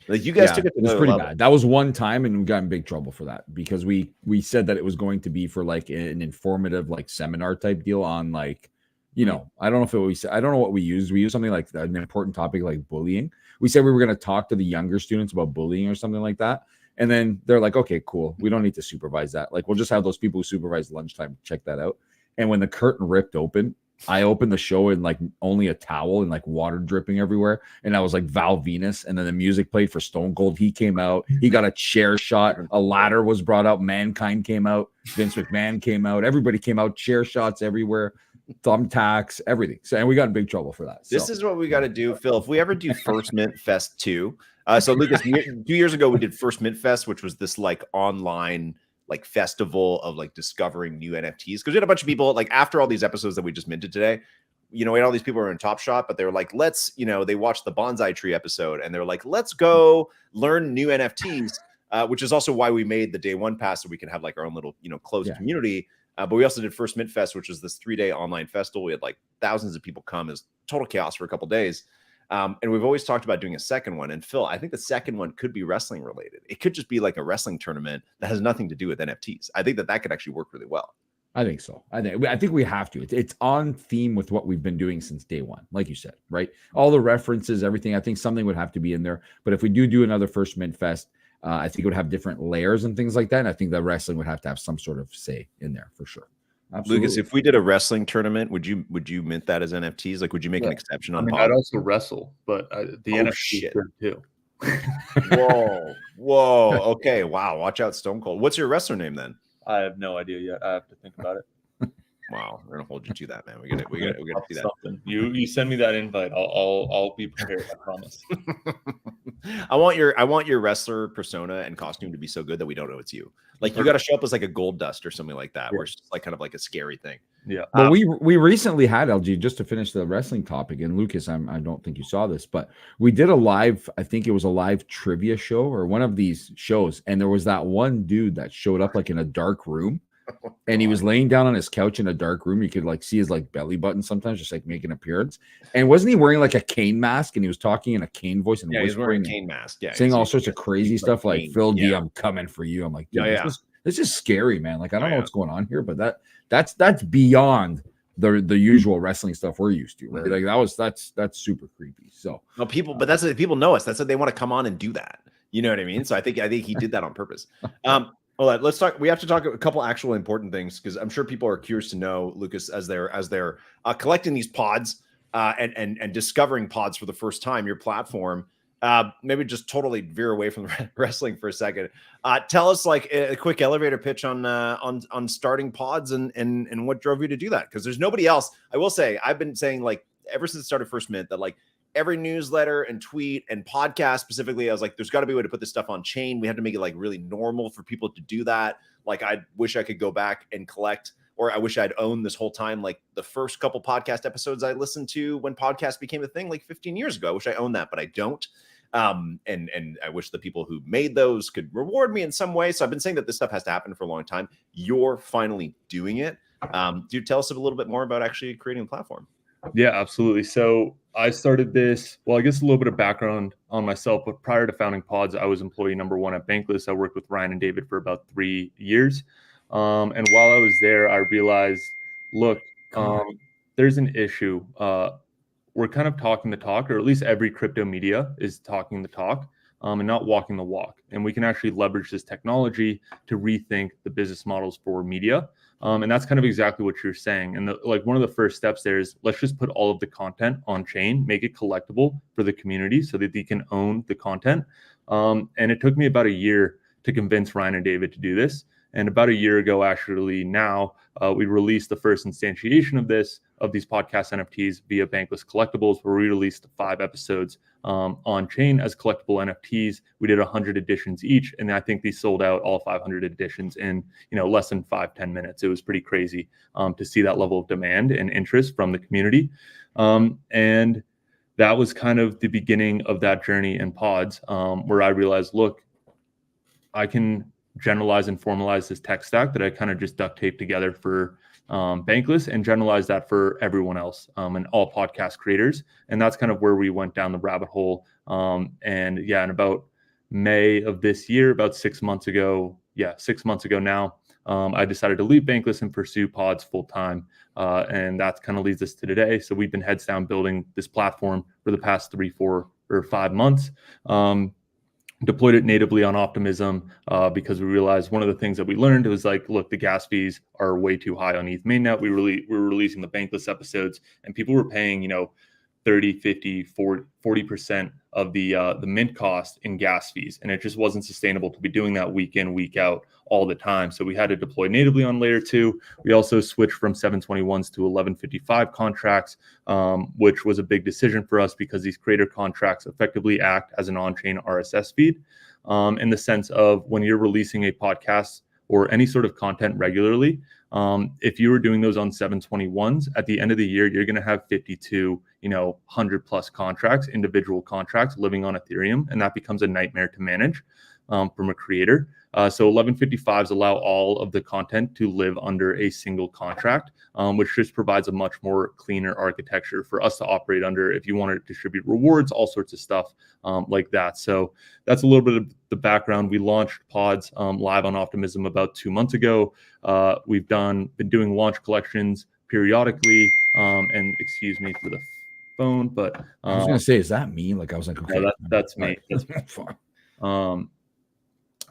Like you guys took it to was pretty bad. That was one time, and we got in big trouble for that because we said that it was going to be for like an informative like seminar type deal on like. I don't know if it was, I don't know what we used. We used something like an important topic like bullying. We said we were going to talk to the younger students about bullying or something like that. And then they're like, okay, cool. We don't need to supervise that. Like, we'll just have those people who supervise lunchtime check that out. And when the curtain ripped open, I opened the show in like only a towel and like water dripping everywhere. And I was like Val Venus. And then the music played for Stone Cold. He came out. He got a chair shot. A ladder was brought out. Mankind came out. Vince McMahon came out. Everybody came out. Chair shots everywhere. Thumbtacks, everything. So, and we got in big trouble for that. This is what we got to do, Phil. If we ever do First Mint Fest 2, so Lucas, 2 years ago we did First Mint Fest, which was this like online like festival of like discovering new NFTs. Because we had a bunch of people like after all these episodes that we just minted today, we had all these people who were in Top Shot, but they were like, let's, they watched the Bonsai Tree episode and they're like, let's go learn new NFTs, which is also why we made the day one pass so we can have like our own little, closed community. But we also did First Mint Fest, which was this 3-day online festival. We had like thousands of people come. It was total chaos for a couple of days. And we've always talked about doing a second one. And Phil, I think the second one could be wrestling related. It could just be like a wrestling tournament that has nothing to do with NFTs. I think that could actually work really well. I think so. I think we have to. It's on theme with what we've been doing since day one, like you said, right? All the references, everything. I think something would have to be in there. But if we do another First Mint Fest, I think it would have different layers and things like that. And I think that wrestling would have to have some sort of say in there for sure. Absolutely. Lucas, if we did a wrestling tournament, would you mint that as NFTs? Like, would you make an exception on? I'd also wrestle, but the NFTs too. Whoa. Okay, wow. Watch out, Stone Cold. What's your wrestler name then? I have no idea yet. I have to think about it. Wow, we're gonna hold you to that, man. We gotta see that. Something. You send me that invite. I'll be prepared. I promise. I want your wrestler persona and costume to be so good that we don't know it's you. Like you got to show up as like a gold dust or something like that, where it's just like kind of like a scary thing. Yeah. Well, we recently had LG, just to finish the wrestling topic, and Lucas, I don't think you saw this, but we did a live, I think it was a live trivia show or one of these shows, and there was that one dude that showed up like in a dark room. And he was laying down on his couch in a dark room. You could like see his like belly button sometimes, just like make an appearance. And wasn't he wearing like a Kane mask? And he was talking in a Kane voice and he's wearing a Kane mask. Yeah, saying all sorts of crazy stuff like Kane. Phil D, I'm coming for you. I'm like, dude, this is scary, man. Like I don't know what's going on here, but that's beyond the usual wrestling stuff we're used to. Right? Like that's super creepy. So no people, but that's what people know us. That's what they want to come on and do that. You know what I mean? So I think he did that on purpose. Well, let's talk. We have to talk a couple actual important things because I'm sure people are curious to know, Lucas, as they're collecting these pods and discovering pods for the first time. Your platform, maybe just totally veer away from wrestling for a second. Tell us like a quick elevator pitch on starting pods and what drove you to do that, because there's nobody else. I will say I've been saying like ever since it started First Mint that like every newsletter and tweet and podcast specifically, I was like, there's got to be a way to put this stuff on chain. We have to make it like really normal for people to do that. Like, I wish I could go back and collect, or I wish I'd owned this whole time, like the first couple podcast episodes I listened to when podcast became a thing like 15 years ago. I wish I owned that, but I don't. And I wish the people who made those could reward me in some way. So I've been saying that this stuff has to happen for a long time. You're finally doing it. Do tell us a little bit more about actually creating a platform. Yeah, absolutely. So I started this, well, I guess a little bit of background on myself, but prior to founding Pods, I was employee number one at Bankless. I worked with Ryan and David for about 3 years. And while I was there, I realized, look, there's an issue. We're kind of talking the talk, or at least every crypto media is talking the talk and not walking the walk. And we can actually leverage this technology to rethink the business models for media. And that's kind of exactly what you're saying. And one of the first steps there is let's just put all of the content on chain, make it collectible for the community so that they can own the content. And it took me about a year to convince Ryan and David to do this. And about a year ago, actually now, we released the first instantiation of these podcast NFTs via Bankless Collectibles, where we released 5 episodes on chain as collectible NFTs. We did 100 editions each, and I think these sold out all 500 editions in less than 5-10 minutes. It was pretty crazy to see that level of demand and interest from the community, and that was kind of the beginning of that journey in Pods, where I realized, look, I can generalize and formalize this tech stack that I kind of just duct taped together for Bankless and generalize that for everyone else and all podcast creators. And that's kind of where we went down the rabbit hole. And in about May of this year, about 6 months ago now, I decided to leave Bankless and pursue Pods full time. And that kind of leads us to today. So we've been heads down building this platform for the past 3, 4, or 5 months. Deployed it natively on Optimism because we realized one of the things that we learned was like, look, the gas fees are way too high on ETH mainnet. We were releasing the Bankless episodes, and people were paying 30, 50, 40% of the mint cost in gas fees, and it just wasn't sustainable to be doing that week in, week out all the time. So we had to deploy natively on layer 2. We also switched from 721s to 1155 contracts, which was a big decision for us because these creator contracts effectively act as an on-chain RSS feed in the sense of when you're releasing a podcast or any sort of content regularly, if you were doing those on 721s, at the end of the year, you're going to have 52, 100 plus contracts, individual contracts living on Ethereum. And that becomes a nightmare to manage from a creator. So 1155s allow all of the content to live under a single contract, which just provides a much more cleaner architecture for us to operate under if you want to distribute rewards, all sorts of stuff like that. So that's a little bit of the background. We launched Pods live on Optimism about 2 months ago. We've been doing launch collections periodically. And excuse me for the phone, but I was gonna say, is that me? Like I was like, okay, no, that's me. That's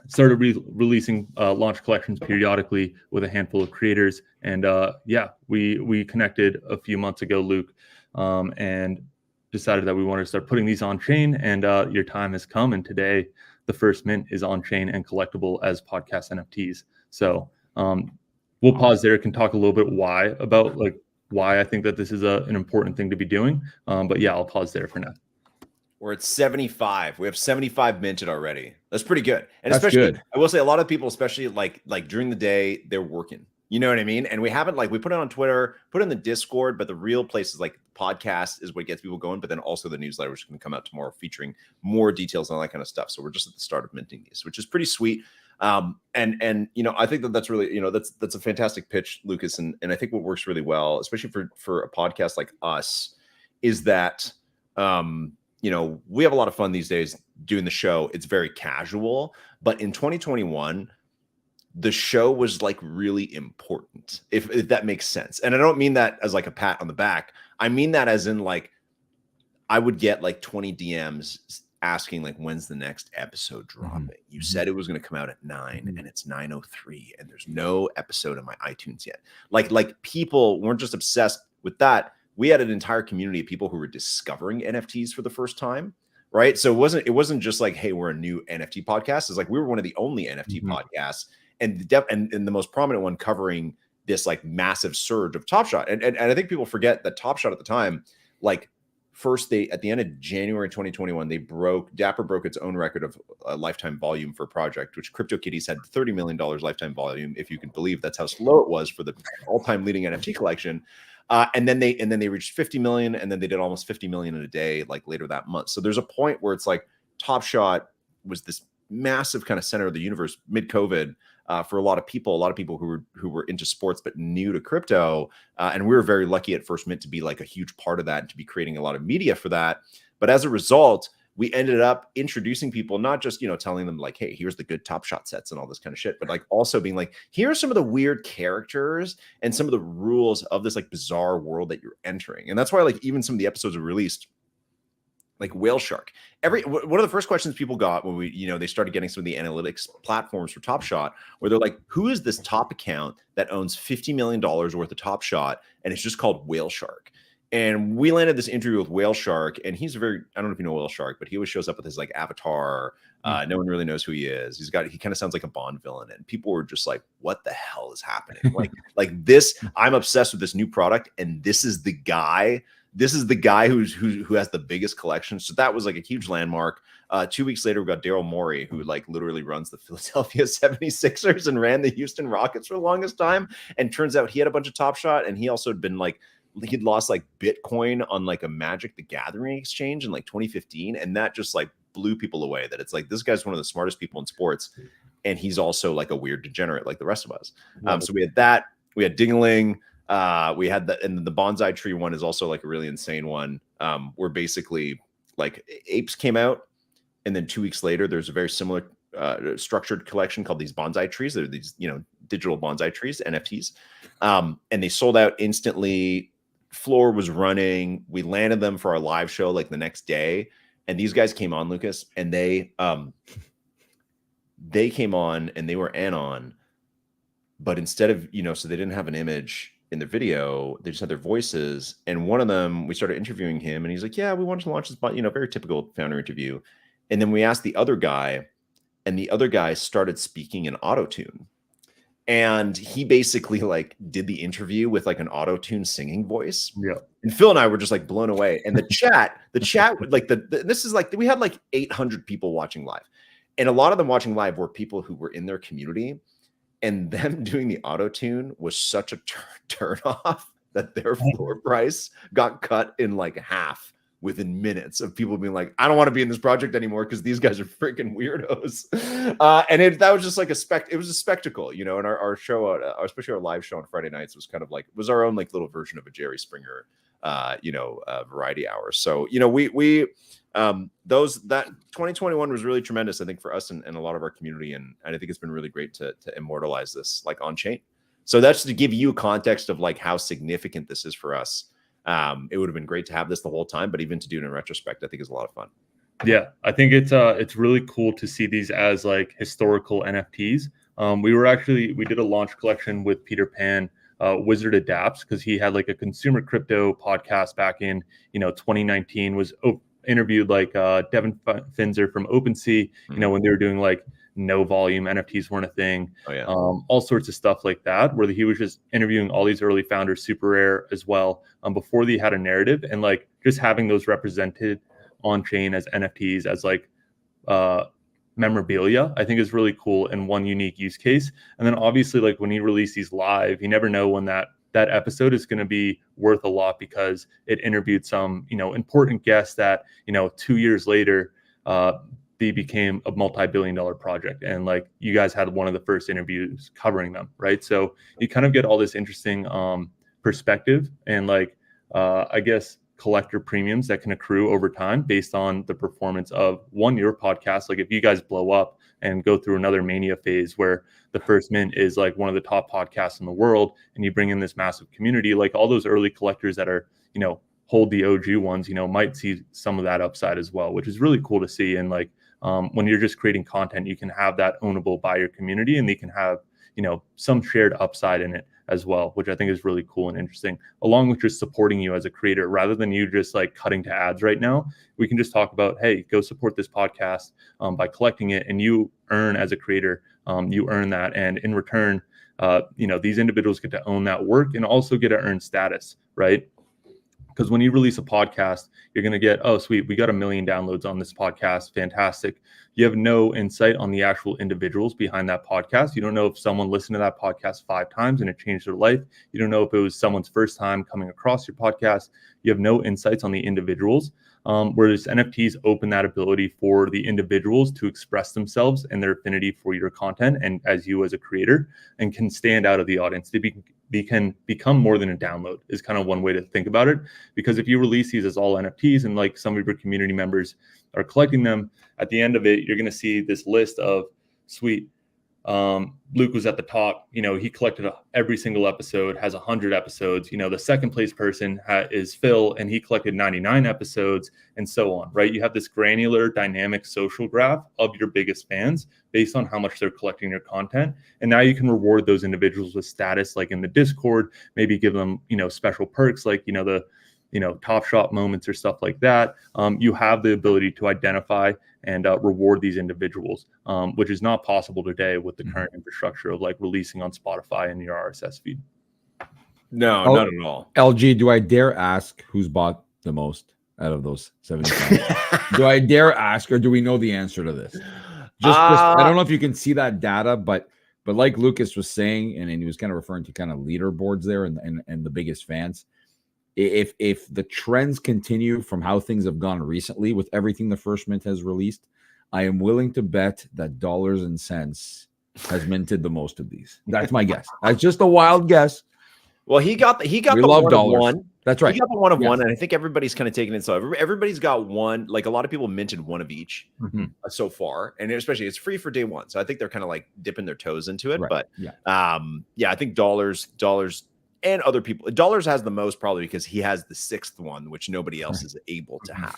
started releasing launch collections periodically with a handful of creators, and we connected a few months ago, Luke, and decided that we wanted to start putting these on chain, and your time has come. And today, the first mint is on chain and collectible as podcast NFTs. So we'll pause there. Can talk a little bit why I think that this is an important thing to be doing. But yeah, I'll pause there for now. We're at 75. We have 75 minted already. That's pretty good. And That's especially, good. I will say, a lot of people, especially like during the day, they're working. You know what I mean? And we haven't, like, we put it on Twitter, put it in the Discord, but the real place is like podcast is what gets people going. But then also the newsletter, which is going to come out tomorrow, featuring more details and all that kind of stuff. So we're just at the start of minting these, which is pretty sweet. And you know, I think that's really, you know, that's a fantastic pitch, Lucas. And I think what works really well, especially for a podcast like us, is that you know, we have a lot of fun these days doing the show. It's very casual, but in 2021, the show was like really important, if that makes sense. And I don't mean that as like a pat on the back. I mean that as in, like, I would get like 20 DMs asking like, when's the next episode dropping? You said it was going to come out at 9 and it's 9:03 and there's no episode on my iTunes yet. Like people weren't just obsessed with that. We had an entire community of people who were discovering NFTs for the first time, right? So it wasn't just like, hey, we're a new NFT podcast. It's like we were one of the only NFT podcasts, and the most prominent one covering this like massive surge of Top Shot. And I think people forget that Top Shot at the time, like, first at the end of January 2021, Dapper broke its own record of lifetime volume for a project, which CryptoKitties had $30 million lifetime volume, if you can believe. That's how slow it was for the all-time leading NFT collection. And then they reached 50 million, and then they did almost 50 million in a day, like later that month. So there's a point where it's like Top Shot was this massive kind of center of the universe mid-COVID for a lot of people who were into sports but new to crypto. And we were very lucky at First Mint to be like a huge part of that and to be creating a lot of media for that. But as a result, we ended up introducing people, not just, you know, telling them like, hey, here's the good Top Shot sets and all this kind of shit, but like also being like, here are some of the weird characters and some of the rules of this like bizarre world that you're entering. And that's why, like, even some of the episodes are released, like Whale Shark. One of the first questions people got when they started getting some of the analytics platforms for Top Shot, where they're like, who is this top account that owns $50 million worth of Top Shot? And it's just called Whale Shark. And we landed this interview with Whale Shark, and he's I don't know if you know Whale Shark, but he always shows up with his like avatar. No one really knows who he is. He kind of sounds like a Bond villain, and people were just like, what the hell is happening? like this, I'm obsessed with this new product, and this is the guy who has the biggest collection. So that was like a huge landmark. 2 weeks later, we got Daryl Morey, who like literally runs the Philadelphia 76ers and ran the Houston Rockets for the longest time. And turns out he had a bunch of Top Shot, and he also had been like, he'd lost like Bitcoin on like a Magic the Gathering exchange in like 2015. And that just like blew people away, that it's like, this guy's one of the smartest people in sports. And he's also like a weird degenerate like the rest of us. So we had that, we had Dingaling, we had that, and the Bonsai Tree one is also like a really insane one, where basically like apes came out. And then 2 weeks later, there's a very similar structured collection called these bonsai trees. They're these, you know, digital bonsai trees, NFTs. And they sold out instantly. Floor was running. We landed them for our live show like the next day. And these guys came on, Lucas, and they came on and they were anon, but instead of, you know, so they didn't have an image in the video, they just had their voices. And one of them, we started interviewing him, and he's like, yeah, we wanted to launch this, you know, very typical founder interview. And then we asked the other guy, and the other guy started speaking in autotune. And he basically like did the interview with like an auto-tune singing voice. Yeah. And Phil and I were just like blown away. And the chat would like this is like, we had like 800 people watching live. And a lot of them watching live were people who were in their community, and them doing the auto-tune was such a turn off that their floor price got cut in like half within minutes of people being like, I don't want to be in this project anymore because these guys are freaking weirdos. And that was just like it was a spectacle, you know. And our show, especially our live show on Friday nights, was kind of like, was our own like little version of a Jerry Springer, variety hour. So, you know, that 2021 was really tremendous, I think, for us and a lot of our community. And I think it's been really great to immortalize this like on chain. So that's to give you context of like how significant this is for us. It would have been great to have this the whole time, but even to do it in retrospect, I think is a lot of fun. Yeah, I think it's really cool to see these as like historical NFTs. We did a launch collection with Peter Pan Wizard Adapts, because he had like a consumer crypto podcast back in 2019. Was interviewed like Devin Finzer from OpenSea, when they were doing like no volume, NFTs weren't a thing. Oh, yeah. All sorts of stuff like that, where he was just interviewing all these early founders, super rare as well, before they had a narrative, and like just having those represented on chain as NFTs, as like memorabilia, I think is really cool and one unique use case. And then obviously, like when you release these live, you never know when that episode is going to be worth a lot, because it interviewed some important guests that 2 years later they became a multi-billion-dollar project, and like you guys had one of the first interviews covering them, right? So you kind of get all this interesting perspective and like I guess collector premiums that can accrue over time based on the performance of your podcast. Like if you guys blow up and go through another mania phase where the first mint is like one of the top podcasts in the world, and you bring in this massive community, like all those early collectors that are hold the OG ones might see some of that upside as well, which is really cool to see. And like when you're just creating content, you can have that ownable by your community, and they can have some shared upside in it as well, which I think is really cool and interesting, along with just supporting you as a creator, rather than you just like cutting to ads right now. We can just talk about, hey, go support this podcast by collecting it, and you earn as a creator, you earn that. And in return, these individuals get to own that work and also get to earn status, right? Because when you release a podcast, you're going to get, oh, sweet, we got 1 million downloads on this podcast. Fantastic. You have no insight on the actual individuals behind that podcast. You don't know if someone listened to that podcast 5 times and it changed their life. You don't know if it was someone's first time coming across your podcast. You have no insights on the individuals. Whereas NFTs open that ability for the individuals to express themselves and their affinity for your content, and as you as a creator, and can stand out of the audience. They can become more than a download is kind of one way to think about it. Because if you release these as all NFTs and like some of your community members are collecting them, at the end of it, you're going to see this list of, sweet, Luke was at the top, he collected every single episode, has 100 episodes. The second place person is Phil, and he collected 99 episodes, and so on, right? You have this granular dynamic social graph of your biggest fans based on how much they're collecting your content. And now you can reward those individuals with status, like in the Discord, maybe give them, special perks, like, the top shop moments or stuff like that. You have the ability to identify and reward these individuals, which is not possible today with the current infrastructure of like releasing on Spotify and your RSS feed. No, not at all. LG, do I dare ask who's bought the most out of those 75? Do I dare ask, or do we know the answer to this? Just I don't know if you can see that data, but like Lucas was saying, and he was kind of referring to kind of leaderboards there and the biggest fans. If the trends continue from how things have gone recently with everything the First Mint has released, I am willing to bet that Dollars and Cents has minted the most of these. That's my guess. That's just a wild guess. Well, he got the love one dollars. of one. That's right. He got the one of one, and I think everybody's kind of taking it. So everybody's got one. Like a lot of people minted one of each so far, and especially it's free for day one. So I think they're kind of like dipping their toes into it. Right. But I think dollars. And other people, Dollars has the most probably because he has the 6th one, which nobody else is able to have.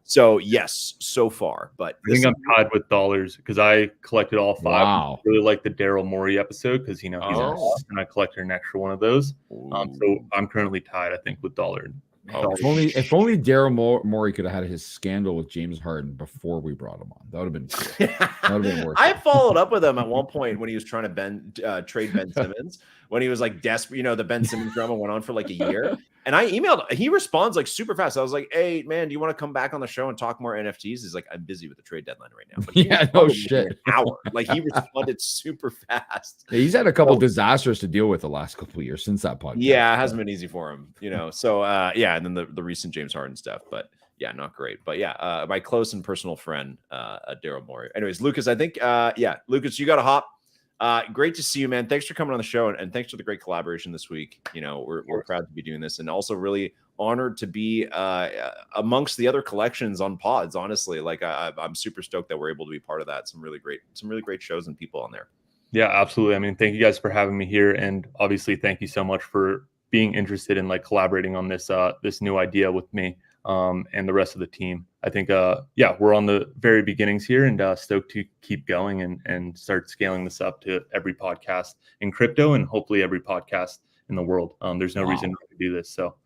So yes, so far. But I think I'm tied with Dollars because I collected all 5. Wow. I really like the Daryl Morey episode because he's awesome, and I collected an extra one of those. So I'm currently tied, I think, with Dollar. If only Daryl Morey could have had his scandal with James Harden before we brought him on. That would have been cool. That would have been worth I it. followed up with him at one point when he was trying to trade Ben Simmons, when he was like desperate. The Ben Simmons drama went on for like a year. And I emailed, he responds like super fast. I was like, hey, man, do you want to come back on the show and talk more NFTs? He's like, I'm busy with the trade deadline right now. But no shit. An hour. Like he responded super fast. Yeah, he's had a couple disasters to deal with the last couple of years since that podcast. Yeah, it hasn't been easy for him, So, and then the recent James Harden stuff. But yeah, not great. But yeah, my close and personal friend, Daryl Morey. Anyways, Lucas, I think, Lucas, you got to hop. Great to see you, man. Thanks for coming on the show, and thanks for the great collaboration this week. We're proud to be doing this, and also really honored to be amongst the other collections on pods. Honestly, like I'm super stoked that we're able to be part of that. Some really great shows and people on there. Yeah, absolutely. I mean, thank you guys for having me here, and obviously, thank you so much for being interested in like collaborating on this this new idea with me and the rest of the team. I think, we're on the very beginnings here, and stoked to keep going and start scaling this up to every podcast in crypto, and hopefully every podcast in the world. There's no reason not to do this. So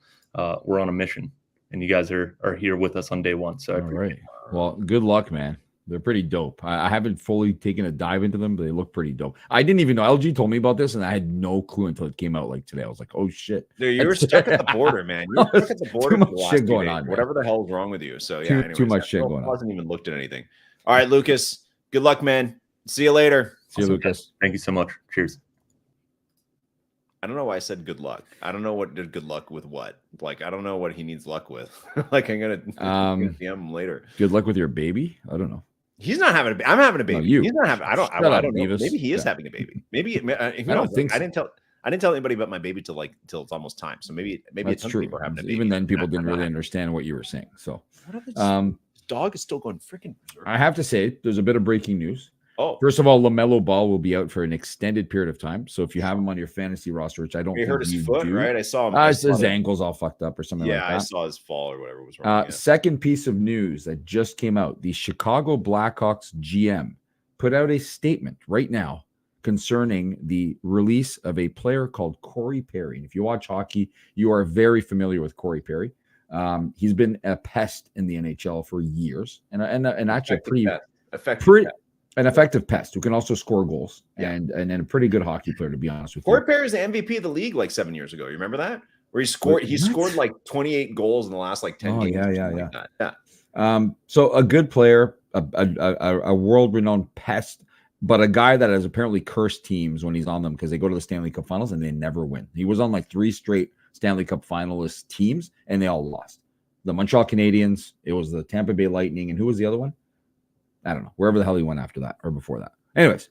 we're on a mission, and you guys are here with us on day one. So all right. Well, good luck, man. They're pretty dope. I haven't fully taken a dive into them, but they look pretty dope. I didn't even know. LG told me about this, and I had no clue until it came out like today. I was like, oh, shit. Dude, you were stuck at the border, man. You were stuck at the border. Too much shit going on. Whatever the hell is wrong with you. So, yeah. Too much shit going on. I wasn't even looked at anything. All right, Lucas. Good luck, man. See you later. See you, Lucas. Thank you so much. Cheers. I don't know why I said good luck. I don't know what did good luck with what. Like, I don't know what he needs luck with. Like, I'm gonna DM him later. Good luck with your baby. I don't know. He's not having a baby. I'm having a baby. No, you. He's not having. I don't know. Maybe he is having a baby. Maybe I don't think so. I didn't tell anybody about my baby till it's almost time. So maybe that's true. People are having a baby. Even then, people didn't really understand what you were saying. So, dog is still going freaking. I have to say, there's a bit of breaking news. Oh, first of all, LaMelo Ball will be out for an extended period of time. So if you have him on your fantasy roster, which I don't, he hurt his foot, right? I saw him. His ankle's all fucked up or something. Yeah, like that. I saw his fall or whatever was wrong. Second piece of news that just came out: the Chicago Blackhawks GM put out a statement right now concerning the release of a player called Corey Perry. And if you watch hockey, you are very familiar with Corey Perry. He's been a pest in the NHL for years, and actually an effective pest who can also score goals and a pretty good hockey player, to be honest with you. Corey Perry is the MVP of the league like 7 years ago. You remember that? Where he scored like 28 goals in the last like 10 games. Yeah. So a good player, a world-renowned pest, but a guy that has apparently cursed teams when he's on them because they go to the Stanley Cup Finals and they never win. He was on like 3 straight Stanley Cup finalist teams and they all lost. The Montreal Canadiens, it was the Tampa Bay Lightning, and who was the other one? I don't know, wherever the hell he went after that or before that. Anyways,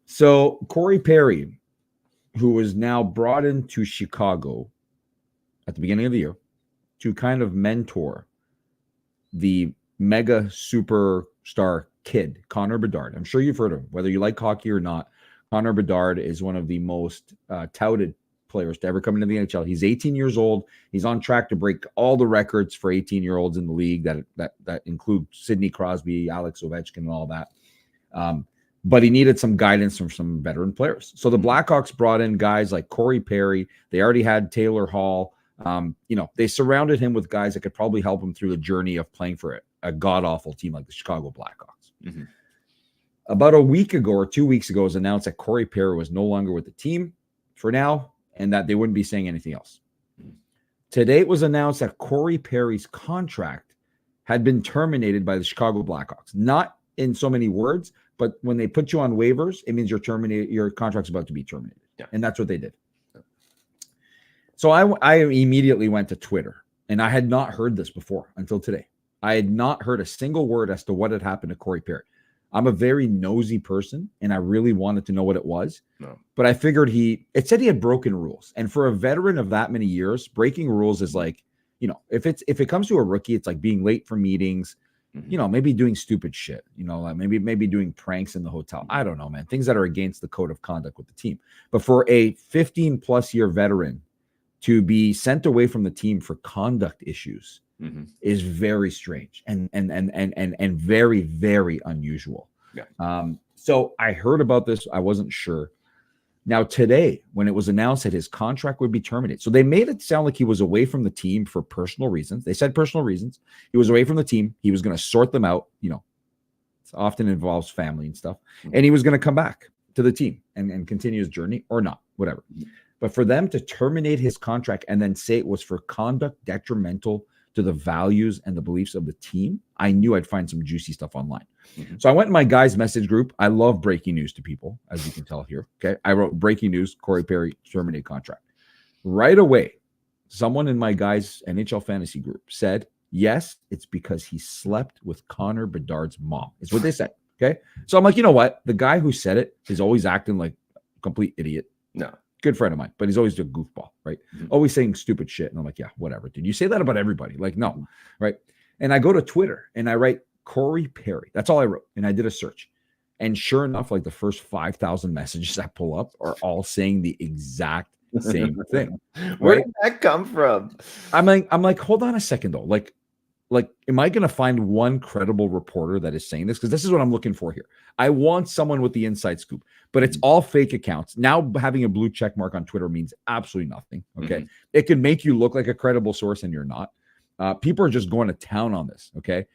so Corey Perry, who was now brought into Chicago at the beginning of the year to kind of mentor the mega superstar kid, Connor Bedard. I'm sure you've heard of him, whether you like hockey or not. Connor Bedard is one of the most touted players to ever come into the NHL. He's 18 years old. He's on track to break all the records for 18-year-olds in the league that include Sidney Crosby, Alex Ovechkin, and all that. But he needed some guidance from some veteran players. So the Blackhawks brought in guys like Corey Perry. They already had Taylor Hall. They surrounded him with guys that could probably help him through the journey of playing for a god-awful team like the Chicago Blackhawks. Mm-hmm. About a week ago or 2 weeks ago, it was announced that Corey Perry was no longer with the team for now, and that they wouldn't be saying anything else. Today it was announced that Corey Perry's contract had been terminated by the Chicago Blackhawks. Not in so many words, but when they put you on waivers, it means your contract's about to be terminated. Yeah. And that's what they did. So I immediately went to Twitter, and I had not heard this before until today. I had not heard a single word as to what had happened to Corey Perry. I'm a very nosy person, and I really wanted to know what it was. No. But I figured it said he had broken rules. And for a veteran of that many years, breaking rules is like, if it comes to a rookie, it's like being late for meetings, maybe doing stupid shit, like maybe doing pranks in the hotel. I don't know, man. Things that are against the code of conduct with the team. But for a 15+ year veteran to be sent away from the team for conduct issues is very strange and very, very unusual. Yeah. So I heard about this. I wasn't sure. Now today, when it was announced that his contract would be terminated, so they made it sound like he was away from the team for personal reasons. They said personal reasons. He was away from the team. He was going to sort them out. It often involves family and stuff. And he was going to come back to the team and continue his journey or not, whatever. But for them to terminate his contract and then say it was for conduct detrimental to the values and the beliefs of the team, I knew I'd find some juicy stuff online. So I went in my guys' message group. I love breaking news to people, as you can tell here. Okay. I wrote breaking news, Corey Perry terminate contract. Right away, someone in my guys' NHL fantasy group said, yes, it's because he slept with Connor Bedard's mom. Is what they said. Okay. So I'm like, you know what? The guy who said it is always acting like a complete idiot. No. Good friend of mine, but he's always a goofball, right? Always saying stupid shit. And I'm like, yeah, whatever, dude. You say that about everybody. Like, no, right? And I go to Twitter and I write Corey Perry. That's all I wrote. And I did a search. And sure enough, like the first 5,000 messages I pull up are all saying the exact same thing. Where did that come from? I'm like, hold on a second though. Like, like, am I going to find one credible reporter that is saying this? Because this is what I'm looking for here. I want someone with the inside scoop, but it's all fake accounts. Now having a blue check mark on Twitter means absolutely nothing. Okay. It can make you look like a credible source and you're not. People are just going to town on this. Okay.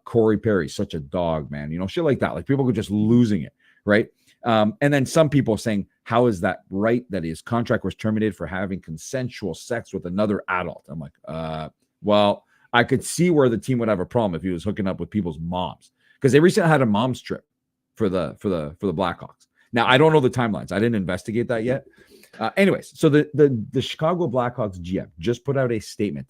Corey Perry, such a dog, man. You know, shit like that. Like people are just losing it. Right. And then some people saying, how is that right? That his contract was terminated for having consensual sex with another adult. I'm like, well, I could see where the team would have a problem if he was hooking up with people's moms, because they recently had a mom's trip for the Blackhawks. Now I don't know the timelines. I didn't investigate that yet. Anyways, so the Chicago Blackhawks GM just put out a statement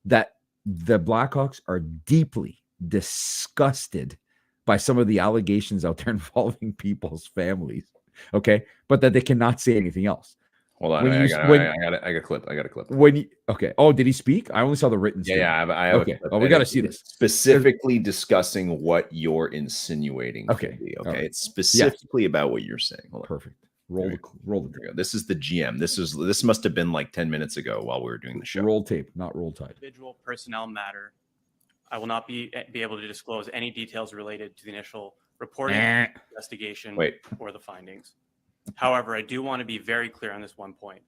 that the Blackhawks are deeply disgusted by some of the allegations out there involving people's families. Okay, but that they cannot say anything else. Hold on, I got a clip. Oh, did he speak? I only saw the written statement. I have okay. Oh, we got to see this. Specifically discussing what you're insinuating. Okay. Okay. Right. It's specifically about what you're saying. Hold on. Perfect. Roll the. This is the GM. This must have been like 10 minutes ago while we were doing the show. Roll tape, not roll tide. Individual personnel matter. I will not be able to disclose any details related to the initial reporting, investigation, or the findings. However, I do want to be very clear on this one point.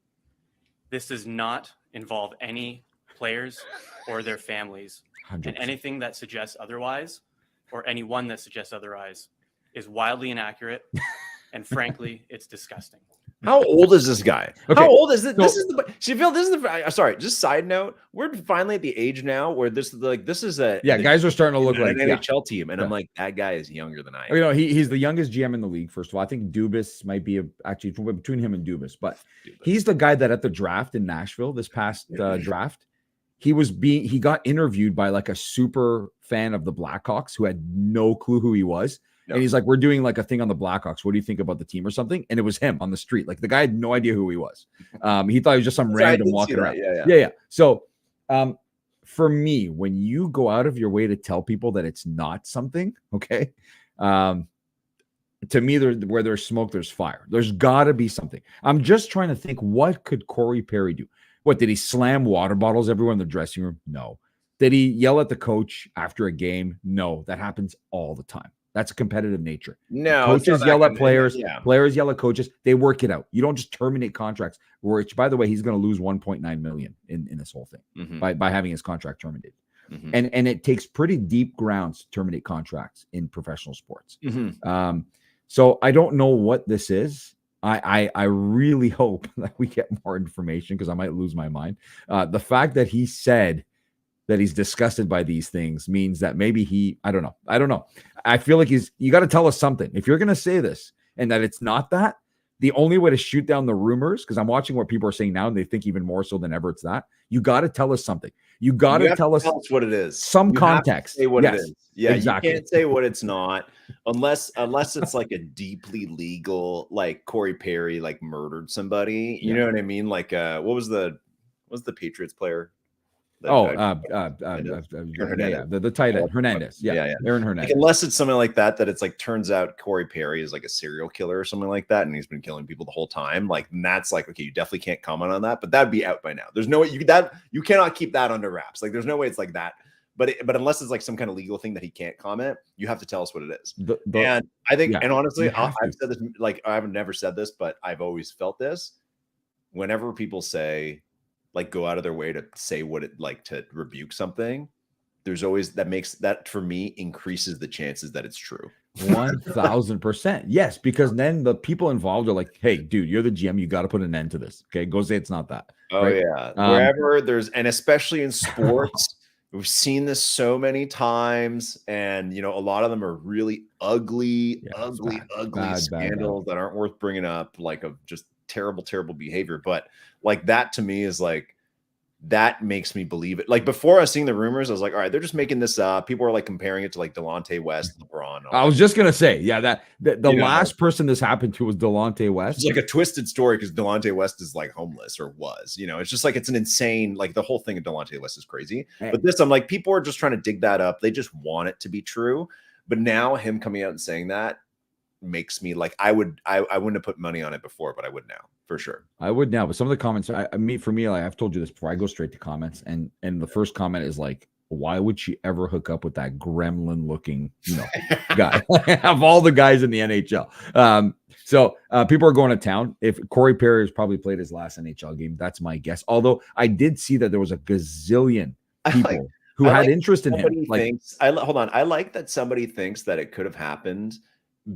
This does not involve any players or their families. 100%. And anything that suggests otherwise, or anyone that suggests otherwise, is wildly inaccurate. And frankly, it's disgusting. How old is this guy? Okay. How old is it? So, this is the sorry, just side note. We're finally at the age now where this is a guys are starting to look like an NHL team, and I'm like, that guy is younger than I am. You know, he's the youngest GM in the league. First of all, I think Dubas might be actually between him and Dubas, but he's the guy that at the draft in Nashville this past draft, he got interviewed by like a super fan of the Blackhawks who had no clue who he was. And he's like, we're doing like a thing on the Blackhawks. What do you think about the team or something? And it was him on the street. Like the guy had no idea who he was. He thought he was just some random walking around. Yeah. So for me, when you go out of your way to tell people that it's not something, okay, to me, where there's smoke, there's fire. There's got to be something. I'm just trying to think, what could Corey Perry do? What, did he slam water bottles everywhere in the dressing room? No. Did he yell at the coach after a game? No. That happens all the time. That's a competitive nature. No, coaches yell at players. Players yell at coaches. They work it out. You don't just terminate contracts. Which, by the way, he's going to lose 1.9 million in this whole thing by having his contract terminated. And it takes pretty deep grounds to terminate contracts in professional sports. So I don't know what this is. I really hope that we get more information because I might lose my mind. The fact that he said that he's disgusted by these things means that maybe I don't know. I feel like you got to tell us something. If you're going to say this and that it's not that, the only way to shoot down the rumors, because I'm watching what people are saying now and they think even more so than ever it's that, you got to tell us something. You got to tell us what it is. Some context. Say what it is. Yeah, exactly. You can't say what it's not unless it's like a deeply legal, like Corey Perry like murdered somebody. You know what I mean? Like what was the Patriots player? The tight end Hernandez. Yeah. Aaron Hernandez. Like, unless it's something like that it's like turns out Corey Perry is like a serial killer or something like that, and he's been killing people the whole time. Like, and that's like, okay, you definitely can't comment on that, but that'd be out by now. There's no way you cannot keep that under wraps. Like, there's no way it's like that. But unless it's like some kind of legal thing that he can't comment, you have to tell us what it is. And I think, and honestly, I've said this, like I've never said this, but I've always felt this. Whenever people say, like, go out of their way to say what it like to rebuke something, there's always that for me increases the chances that it's true. 1000%. Yes, because then the people involved are like, hey, dude, you're the GM, you got to put an end to this. Okay, go say it's not that. Oh, right? Yeah. Wherever there's, and especially in sports, we've seen this so many times, and a lot of them are really ugly scandals that aren't worth bringing up, like of just terrible behavior. But like that to me is like, that makes me believe it. Like before I was seeing the rumors, I was like, all right, they're just making this up. People are like comparing it to like Delonte West, LeBron. I was just gonna say, that the last person this happened to was Delonte West. It's like a twisted story because Delonte West is like homeless or was. It's just like it's an insane, like the whole thing of Delonte West is crazy. But this, I'm like, people are just trying to dig that up. They just want it to be true. But now him coming out and saying that makes me like, I wouldn't have put money on it before, but I would now. For sure. I would now, but some of the comments, for me, like I've told you this before, I go straight to comments, and the first comment is like, why would she ever hook up with that gremlin looking, guy of all the guys in the NHL? So people are going to town. If Corey Perry has probably played his last NHL game, that's my guess. Although I did see that there was a gazillion people who had interest in him. I like that somebody thinks that it could have happened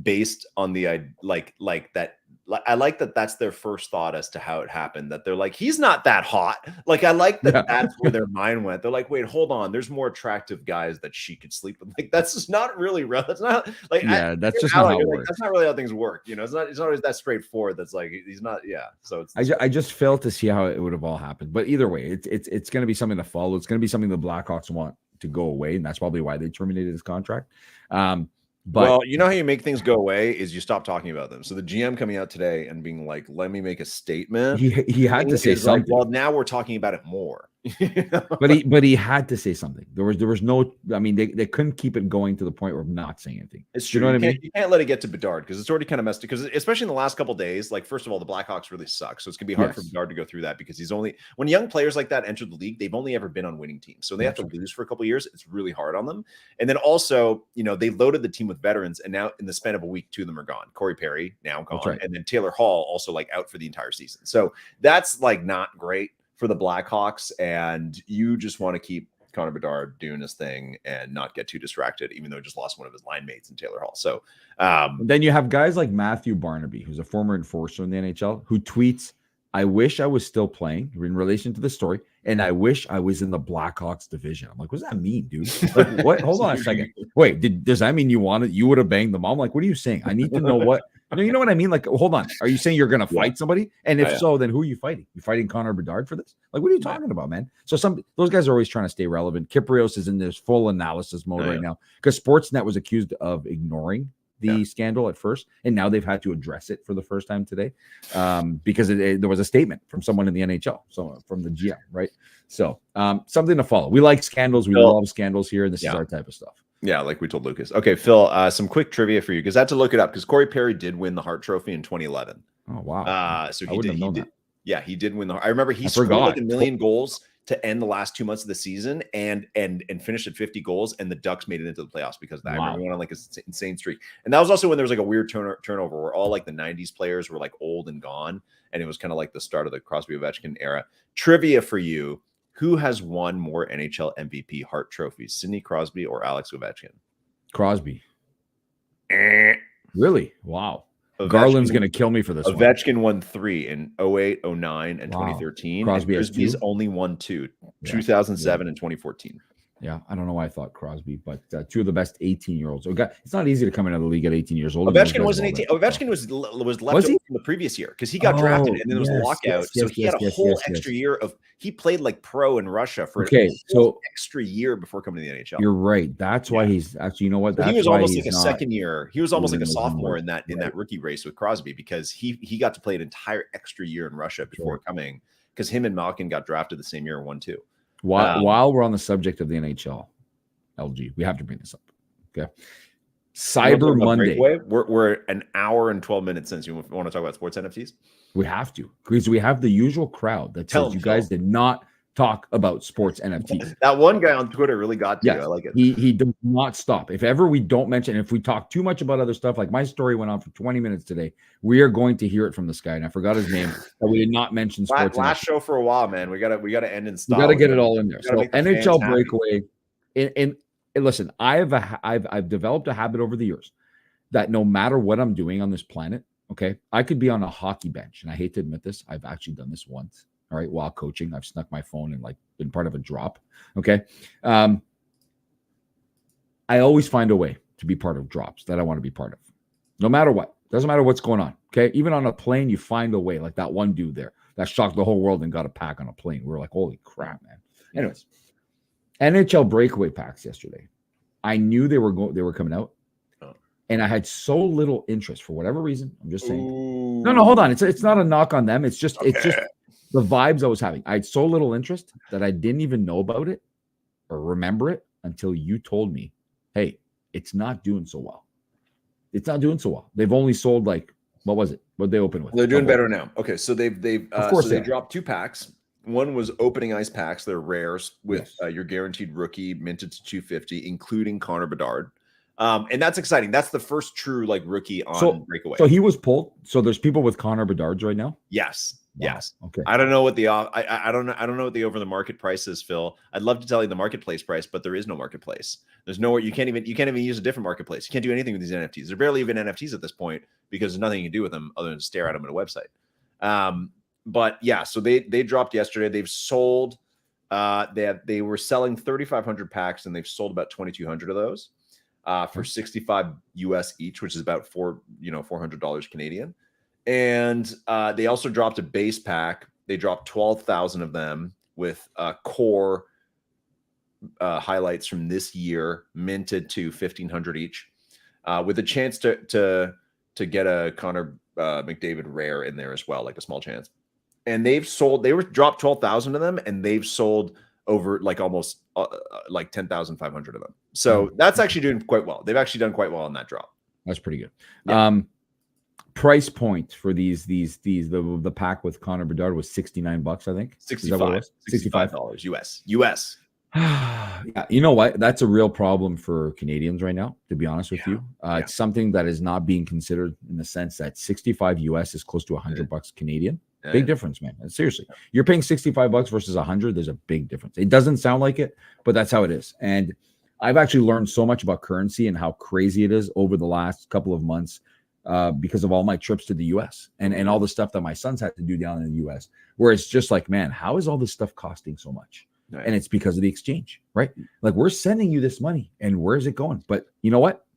based on the that. I like that that's their first thought as to how it happened, that they're like, he's not that hot. Like, I like that that's where their mind went. They're like, wait, hold on. There's more attractive guys that she could sleep with. Like, that's just not really real. That's not like, that's just not how it works. That's not really how things work. It's not always that straightforward. That's like, he's not. Yeah. So I just failed to see how it would have all happened. But either way, it's going to be something to follow. It's going to be something the Blackhawks want to go away. And that's probably why they terminated his contract. But well, you know how you make things go away is you stop talking about them. So the GM coming out today and being like, "Let me make a statement." He had to say something. Well, now we're talking about it more. But he had to say something. There was no. I mean, they couldn't keep it going to the point where not saying anything. It's true. You can't let it get to Bedard because it's already kind of messed. Because especially in the last couple of days, like first of all, the Blackhawks really suck, so it's gonna be hard for Bedard to go through that because when young players like that enter the league, they've only ever been on winning teams, so they have to lose for a couple of years. It's really hard on them. And then also, they loaded the team with veterans, and now in the span of a week, 2 of them are gone. Corey Perry now gone, and then Taylor Hall also like out for the entire season. So that's like not great for the Blackhawks, and you just want to keep Connor Bedard doing his thing and not get too distracted, even though he just lost one of his line mates in Taylor Hall. So then you have guys like Matthew Barnaby, who's a former enforcer in the NHL, who tweets, "I wish I was still playing," in relation to the story, "and I wish I was in the Blackhawks division." I'm like, what does that mean, dude? Like, what? Hold on a second. Wait, does that mean you would have banged the mom? Like, what are you saying? I need to know what. You know what I mean? Like, hold on. Are you saying you're going to fight somebody? And if so, then who are you fighting? You fighting Connor Bedard for this? Like, what are you talking about, man? So those guys are always trying to stay relevant. Kiprios is in this full analysis mode right now because Sportsnet was accused of ignoring the scandal at first, and now they've had to address it for the first time today because there was a statement from someone in the NHL, so from the GM, right? So something to follow. We like scandals. We love scandals here, and this is our type of stuff. Yeah, like we told Lucas. Okay, Phil, some quick trivia for you because I had to look it up because Corey Perry did win the Hart Trophy in 2011. Oh wow! So he did. Yeah, he did win the. I remember he scored like 1 million goals to end the last 2 months of the season and finished at 50 goals, and the Ducks made it into the playoffs because of that. I remember he went on like an insane streak, and that was also when there was like a weird turnover where all like the 90s players were like old and gone, and it was kind of like the start of the Crosby Ovechkin era. Trivia for you. Who has won more NHL MVP Hart trophies, Sidney Crosby or Alex Ovechkin? Crosby. Really? Wow. Garland's going to kill me for this Ovechkin won 3 in 08, 09, and 2013. Crosby's only won 2, 2007 and 2014. Yeah, I don't know why I thought Crosby, but 2 of the best 18-year-olds. It's not easy to come into the league at 18 years old. Ovechkin wasn't 18. Ovechkin was left over from the previous year because he got drafted and then there was a lockout. So he had a whole extra year of he played like pro in Russia for extra year before coming to the NHL. You're right. That's why he's actually. You know what? He was almost like a second year. He was almost like a sophomore in that rookie race with Crosby because he got to play an entire extra year in Russia before coming because him and Malkin got drafted the same year and won 2. While we're on the subject of the NHL, LG, we have to bring this up. Okay. Cyber Monday. We're an hour and 12 minutes since. You want to talk about sports NFTs? We have to because we have the usual crowd that says you guys did not talk about sports NFTs. That one guy on Twitter really got to you. I like it. He does not stop. If ever we don't mention, if we talk too much about other stuff, like my story went on for 20 minutes today, we are going to hear it from this guy. And I forgot his name, but we did not mention sports. Last show for a while, man. We gotta end in style. We gotta get it all in there. So NHL Breakaway. And listen, I've developed a habit over the years that no matter what I'm doing on this planet, okay, I could be on a hockey bench, and I hate to admit this, I've actually done this once. All right, while coaching, I've snuck my phone and like been part of a drop. Okay. I always find a way to be part of drops that I want to be part of. No matter what. Doesn't matter what's going on. Okay. Even on a plane, you find a way, like that one dude there that shocked the whole world and got a pack on a plane. We were like, holy crap, man. Anyways, NHL Breakaway packs yesterday. I knew they were coming out. And I had so little interest for whatever reason. I'm just saying. Ooh. No, hold on. It's not a knock on them. It's just the vibes I was having. I had so little interest that I didn't even know about it or remember it until you told me, hey, it's not doing so well. It's not doing so well. They've only sold like, what was it? What they open with? They're doing better now. Okay, so they've of course they dropped 2 packs. was opening ice packs. They're rares with your guaranteed rookie minted to 250, including Connor Bedard. And that's exciting. That's the first true like rookie on Breakaway. So he was pulled. So there's people with Connor Bedard's right now. Yes. Wow. Yes. Okay. I don't know what the I don't know what the over the market price is, Phil. I'd love to tell you the marketplace price, but there is no marketplace. There's nowhere you can't even use a different marketplace. You can't do anything with these NFTs. They're barely even NFTs at this point because there's nothing you can do with them other than stare at them at a website. But yeah, so they dropped yesterday. They've sold. They were selling 3,500 packs, and they've sold about 2,200 of those for $65 US each, which is about $400 Canadian. And they also dropped a base pack. They dropped 12,000 of them with core highlights from this year, minted to 1,500 each, with a chance to get a Connor McDavid rare in there as well, like a small chance. And they were dropped 12,000 of them, and they've sold over like almost like 10,500 of them. So that's actually doing quite well. They've actually done quite well on that drop. That's pretty good. Yeah. Price point for the pack with Connor Bedard was $69, I think. $65 US. Yeah, you know what? That's a real problem for Canadians right now, to be honest with you. It's something that is not being considered in the sense that 65 US is close to $100 Canadian. Big difference, man. Seriously, you're paying $65 versus 100. There's a big difference. It doesn't sound like it, but that's how it is. And I've actually learned so much about currency and how crazy it is over the last couple of months because of all my trips to the US and all the stuff that my sons had to do down in the US, where it's just like, man, how is all this stuff costing so much? Right. And it's because of the exchange, right? Like, we're sending you this money, and where is it going? But you know what?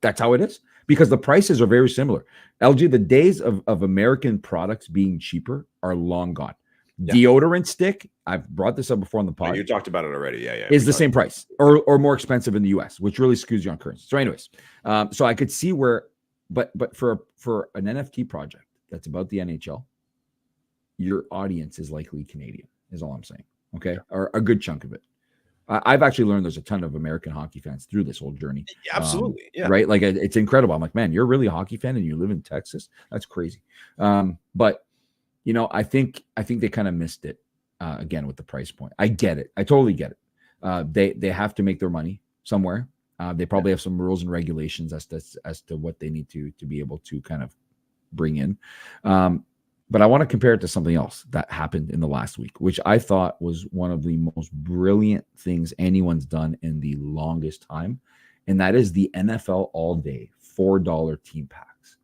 That's how it is, because the prices are very similar. LG, the days of American products being cheaper are long gone. Yeah. Deodorant stick, I've brought this up before on the pod. You talked about it already. Yeah. Is the same price or more expensive in the US, which really skews you on currency. So anyways, so I could see where, but for an NFT project that's about the NHL, your audience is likely Canadian, is all I'm saying. Okay. Or a good chunk of it. I've actually learned there's a ton of American hockey fans through this whole journey. Absolutely. Yeah. Right. Like, it's incredible. I'm like, man, you're really a hockey fan and you live in Texas. That's crazy. But I think they kind of missed it again with the price point. I get it. I totally get it. They have to make their money somewhere. They probably have some rules and regulations as to what they need to be able to kind of bring in. But I want to compare it to something else that happened in the last week, which I thought was one of the most brilliant things anyone's done in the longest time. And that is the NFL All Day $4 team packs.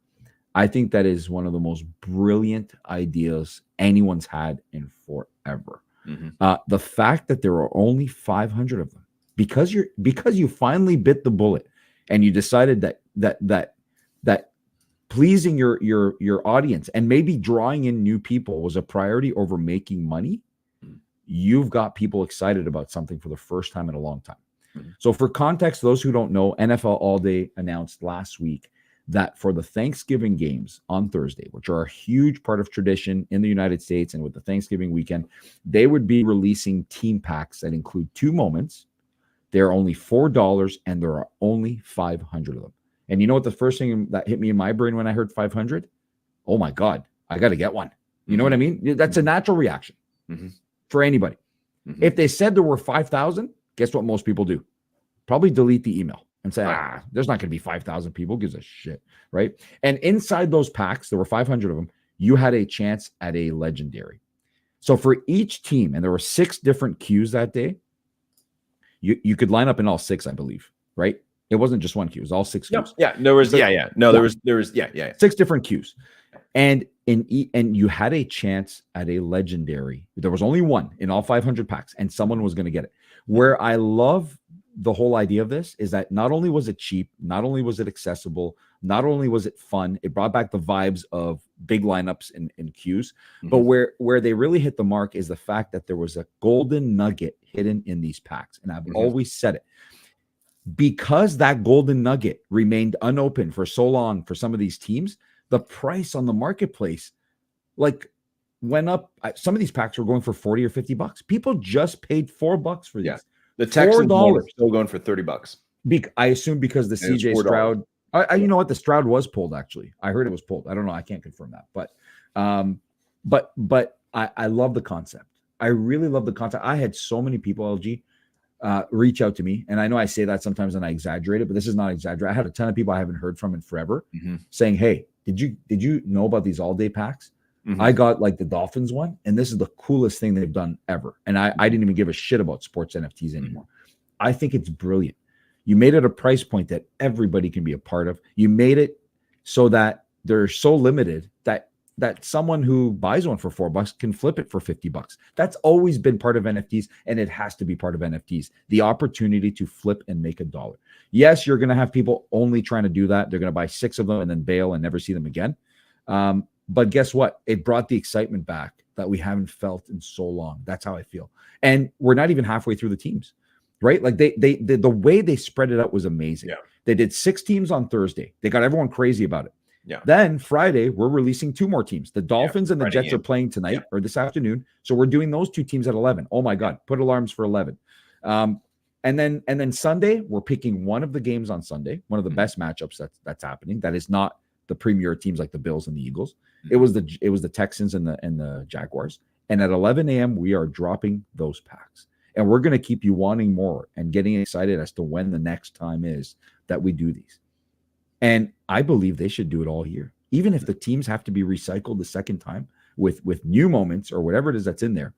I think that is one of the most brilliant ideas anyone's had in forever. Mm-hmm. The fact that there are only 500 of them, because you finally bit the bullet and you decided that pleasing your audience and maybe drawing in new people was a priority over making money, you've got people excited about something for the first time in a long time. Mm-hmm. So for context, those who don't know, NFL All Day announced last week that for the Thanksgiving games on Thursday, which are a huge part of tradition in the United States and with the Thanksgiving weekend, they would be releasing team packs that include 2 moments. They're only $4 and there are only 500 of them. And you know what the first thing that hit me in my brain when I heard 500? Oh my God, I got to get one. You know what I mean? That's a natural reaction for anybody. Mm-hmm. If they said there were 5,000, guess what most people do? Probably delete the email and say, there's not going to be 5,000 people. Who gives a shit, right? And inside those packs, there were 500 of them. You had a chance at a legendary. So for each team, and there were 6 different queues that day, you could line up in all 6, I believe, right? It wasn't just one queue; it was all 6 queues. Yeah, there was. There was 6 different queues, and you had a chance at a legendary. There was only one in all 500 packs, and someone was going to get it. Where I love the whole idea of this is that not only was it cheap, not only was it accessible, not only was it fun, it brought back the vibes of big lineups and queues. Mm-hmm. But where they really hit the mark is the fact that there was a golden nugget hidden in these packs, and I've always said it. Because that golden nugget remained unopened for so long for some of these teams, the price on the marketplace went up. Some of these packs were going for $40 or $50. People just paid $4 for these. Yeah. The Texans are still going for $30. I assume because the CJ Stroud. You know what? The Stroud was pulled. Actually, I heard it was pulled. I don't know. I can't confirm that. But I love the concept. I really love the content. I had so many people, LG, reach out to me, and I know I say that sometimes and I exaggerate it, but this is not exaggerate. I had a ton of people I haven't heard from in forever saying, "Hey, did you know about these all-day packs? I got like the Dolphins one, and this is the coolest thing they've done ever." And I didn't even give a shit about sports NFTs anymore. I think it's brilliant. You made it a price point that everybody can be a part of. You made it so that they're so limited that someone who buys one for $4 can flip it for $50. That's always been part of NFTs, and it has to be part of NFTs. The opportunity to flip and make $1. Yes, you're going to have people only trying to do that. They're going to buy 6 of them and then bail and never see them again. But guess what? It brought the excitement back that we haven't felt in so long. That's how I feel. And we're not even halfway through the teams, right? Like the way they spread it out was amazing. Yeah. They did 6 teams on Thursday. They got everyone crazy about it. Yeah. Then Friday, we're releasing 2 more teams. The Dolphins and the Jets are playing tonight or this afternoon. So we're doing those 2 teams at 11. Oh my God, put alarms for 11. And then Sunday, we're picking one of the games on Sunday, one of the best matchups that's happening. That is not the premier teams like the Bills and the Eagles. It was the Texans and the Jaguars. And at 11 a.m., we are dropping those packs. And we're going to keep you wanting more and getting excited as to when the next time is that we do these. And I believe they should do it all year. Even if the teams have to be recycled the second time with new moments or whatever it is that's in there,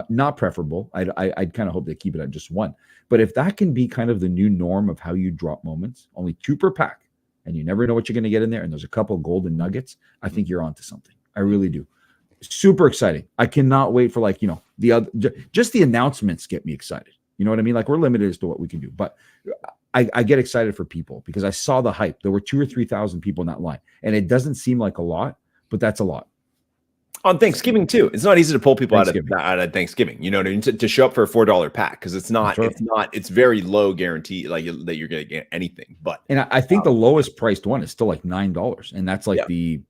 not preferable. I'd kind of hope they keep it at just 1. But if that can be kind of the new norm of how you drop moments, only 2 per pack, and you never know what you're going to get in there, and there's a couple golden nuggets, I think you're onto something. I really do. Super exciting. I cannot wait for just the announcements get me excited. You know what I mean? Like, we're limited as to what we can do, but I get excited for people because I saw the hype. There were 2,000 or 3,000 people in that line, and it doesn't seem like a lot, but that's a lot. On Thanksgiving too, it's not easy to pull people out of Thanksgiving. You know what I mean? To show up for a $4 pack, because it's very low guarantee that you're going to get anything. But I think the lowest priced one is still like $9, and that's like the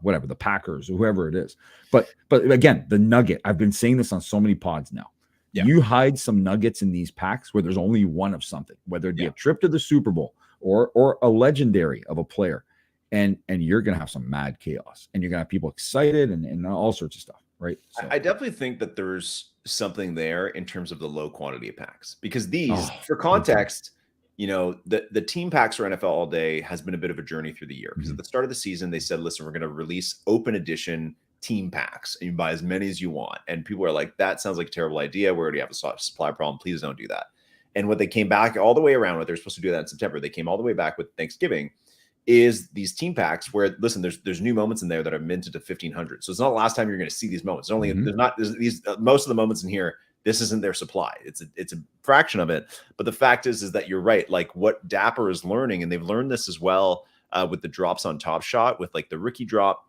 whatever, the Packers or whoever it is. But again, the nugget. I've been saying this on so many pods now. Yeah. You hide some nuggets in these packs where there's only one of something, whether it be a trip to the Super Bowl or a legendary of a player, and you're going to have some mad chaos, and you're going to have people excited and all sorts of stuff, right? So. I definitely think that there's something there in terms of the low quantity of packs, because these, for context, the team packs for NFL All Day has been a bit of a journey through the year, because at the start of the season, they said, listen, we're going to release open edition team packs and you buy as many as you want. And people are like, that sounds like a terrible idea. We already have a supply problem. Please don't do that. And what they came back all the way around with, they're supposed to do that in September. They came all the way back with Thanksgiving, is these team packs where, listen, there's new moments in there that are minted to 1,500. So it's not the last time you're going to see these moments. There's these most of the moments in here. This isn't their supply. It's a fraction of it. But the fact is that you're right. Like what Dapper is learning, and they've learned this as well with the drops on Top Shot, with like the rookie drop,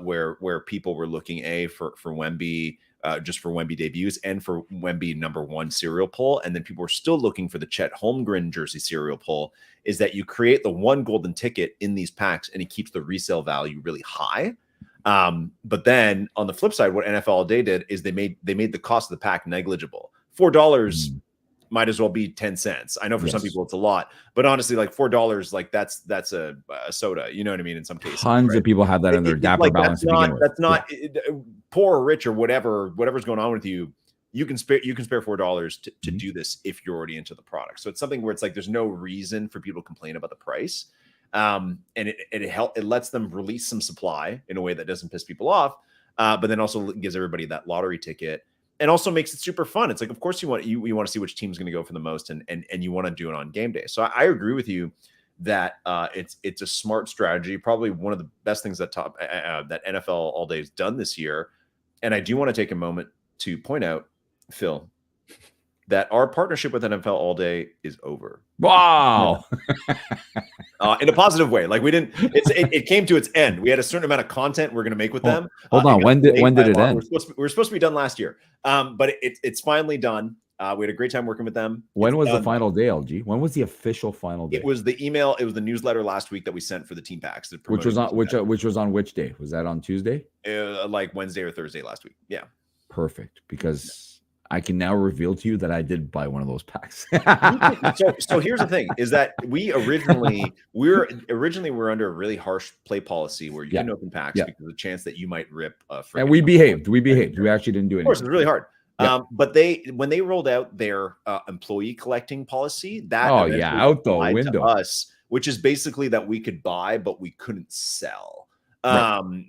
where people were looking for Wemby, just for Wemby debuts and for Wemby #1 serial pull. And then people were still looking for the Chet Holmgren jersey serial pull, is that you create the one golden ticket in these packs and it keeps the resale value really high. But then on the flip side, what NFL All Day did is they made the cost of the pack negligible. $4 might as well be 10 cents. I know for some people it's a lot, but honestly, like $4, like that's a soda. You know what I mean? In some cases, tons of people have that in their Dapper balance. That's not poor or rich or whatever's going on with you. You can spare $4 to do this if you're already into the product. So it's something where it's like there's no reason for people to complain about the price. And it lets them release some supply in a way that doesn't piss people off, but then also gives everybody that lottery ticket. And also makes it super fun. It's like, of course, you want to see which team's going to go for the most, and you want to do it on game day. So I agree with you that it's a smart strategy, probably one of the best things that NFL All Day has done this year. And I do want to take a moment to point out, Phil, that our partnership with NFL All Day is over. Wow. In a positive way. Like it came to its end. We had a certain amount of content we're going to make with them. Hold on. When did it end? We were supposed to be done last year. But it's finally done. We had a great time working with them. When was the final day, LG? When was the official final day? It was the email. It was the newsletter last week that we sent for the team packs. Which was on which day? Was that on Tuesday? Like Wednesday or Thursday last week. Yeah. Perfect. Because I can now reveal to you that I did buy one of those packs. So here's the thing: is that we were under a really harsh play policy where you couldn't open packs because of the chance that you might rip. And we behaved. We actually didn't do anything. Of course, it was really hard. But when they rolled out their employee collecting policy, that out the window to us, which is basically that we could buy, but we couldn't sell.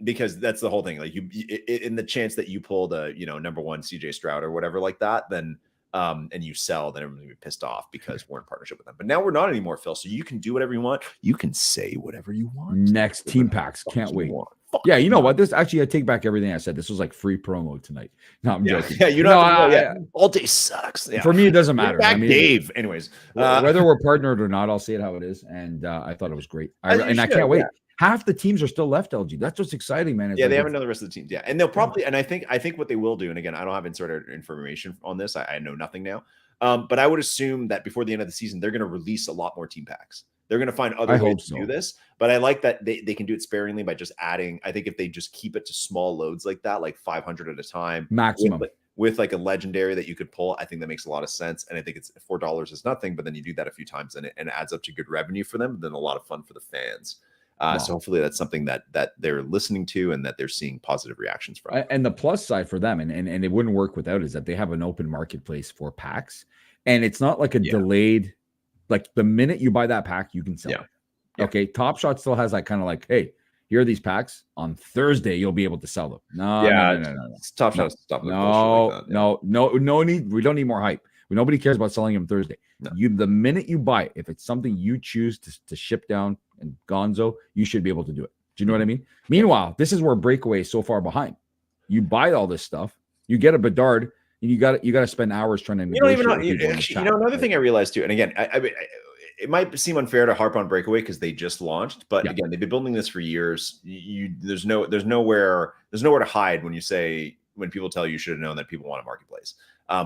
Because that's the whole thing. Like in the chance that you pull the, number one CJ Stroud or whatever like that, then and you sell, then everyone's gonna be pissed off because we're in partnership with them. But now we're not anymore, Phil. So you can do whatever you want. You can say whatever you want. Next team packs. Can't wait. Yeah, you know what? This actually, I take back everything I said. This was like free promo tonight. No, I'm joking. Yeah, you know, all day sucks. Yeah. For me, it doesn't matter. Dave. Anyways, whether we're partnered or not, I'll say it how it is. And I thought it was great. I can't wait. Half the teams are still left, LG. That's what's exciting, man. They haven't done the rest of the teams. Yeah, and they'll probably, and I think what they will do, and again, I don't have insider information on this. I know nothing now. But I would assume that before the end of the season, they're going to release a lot more team packs. They're going to find other ways to do this. But I like that they can do it sparingly by just adding. I think if they just keep it to small loads like that, like 500 at a time, maximum, with like a legendary that you could pull, I think that makes a lot of sense. And I think it's $4 is nothing, but then you do that a few times and it adds up to good revenue for them. Then a lot of fun for the fans. So hopefully that's something that they're listening to and that they're seeing positive reactions from. And the plus side for them, and it wouldn't work without, is that they have an open marketplace for packs. And it's not like a delayed, like the minute you buy that pack, you can sell it. Okay. Top Shot still has that kind of like, hey, here are these packs. On Thursday, you'll be able to sell them. No. Top Shot. Stop. No need. We don't need more hype. Nobody cares about selling them Thursday. No. The minute you buy it, if it's something you choose to ship down and gonzo, you should be able to do it. Do you know what I mean? Meanwhile, this is where Breakaway is so far behind. You buy all this stuff, you get a Bedard, and you got to spend hours trying to. You don't even know. Another thing I realized too, and again, it might seem unfair to harp on Breakaway because they just launched, but again, they've been building this for years. There's nowhere to hide when people tell you should have known that people want a marketplace.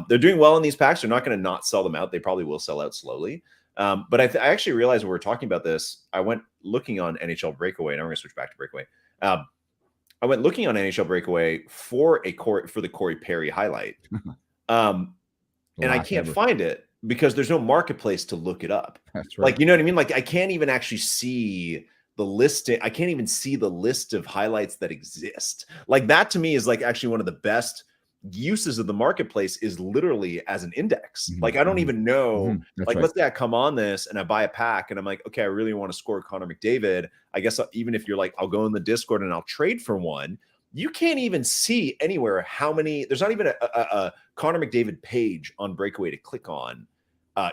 They're doing well in these packs. They're not going to not sell them out. They probably will sell out slowly. But I actually realized when we were talking about this, I went looking on NHL Breakaway, and I'm going to switch back to Breakaway. I went looking on NHL Breakaway for the Corey Perry highlight, and I can't find it because there's no marketplace to look it up. That's right. Like, you know what I mean? Like, I can't even actually see the listing. I can't even see the list of highlights that exist. Like, that to me is like actually one of the best uses of the marketplace is literally as an index. Like, I don't even know, like, let's say I come on this and I buy a pack and I'm like, okay, I really want to score Connor McDavid. I guess even if you're like, I'll go in the Discord and I'll trade for one, you can't even see anywhere how many, there's not even a Connor McDavid page on Breakaway to click on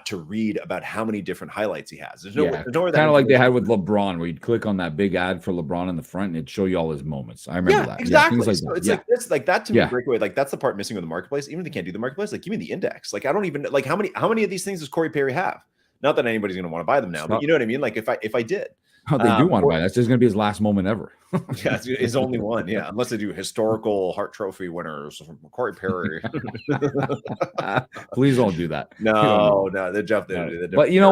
to read about how many different highlights he has. There's nowhere kind of like they had with LeBron, where you'd click on that big ad for LeBron in the front and it'd show you all his moments. I remember that. Exactly. Like so it's like this, like that to me, Breakaway, like that's the part missing with the marketplace. Even if they can't do the marketplace, like give me the index. Like I don't even like how many of these things does Corey Perry have? Not that anybody's going to want to buy them now, but you know what I mean? Like if I did. Oh, they do want to buy. That's just going to be his last moment ever. Yeah, it's his only one. Yeah, unless they do historical Hart Trophy winners from Corey Perry. Please don't do that. No, they're Jeff. But you know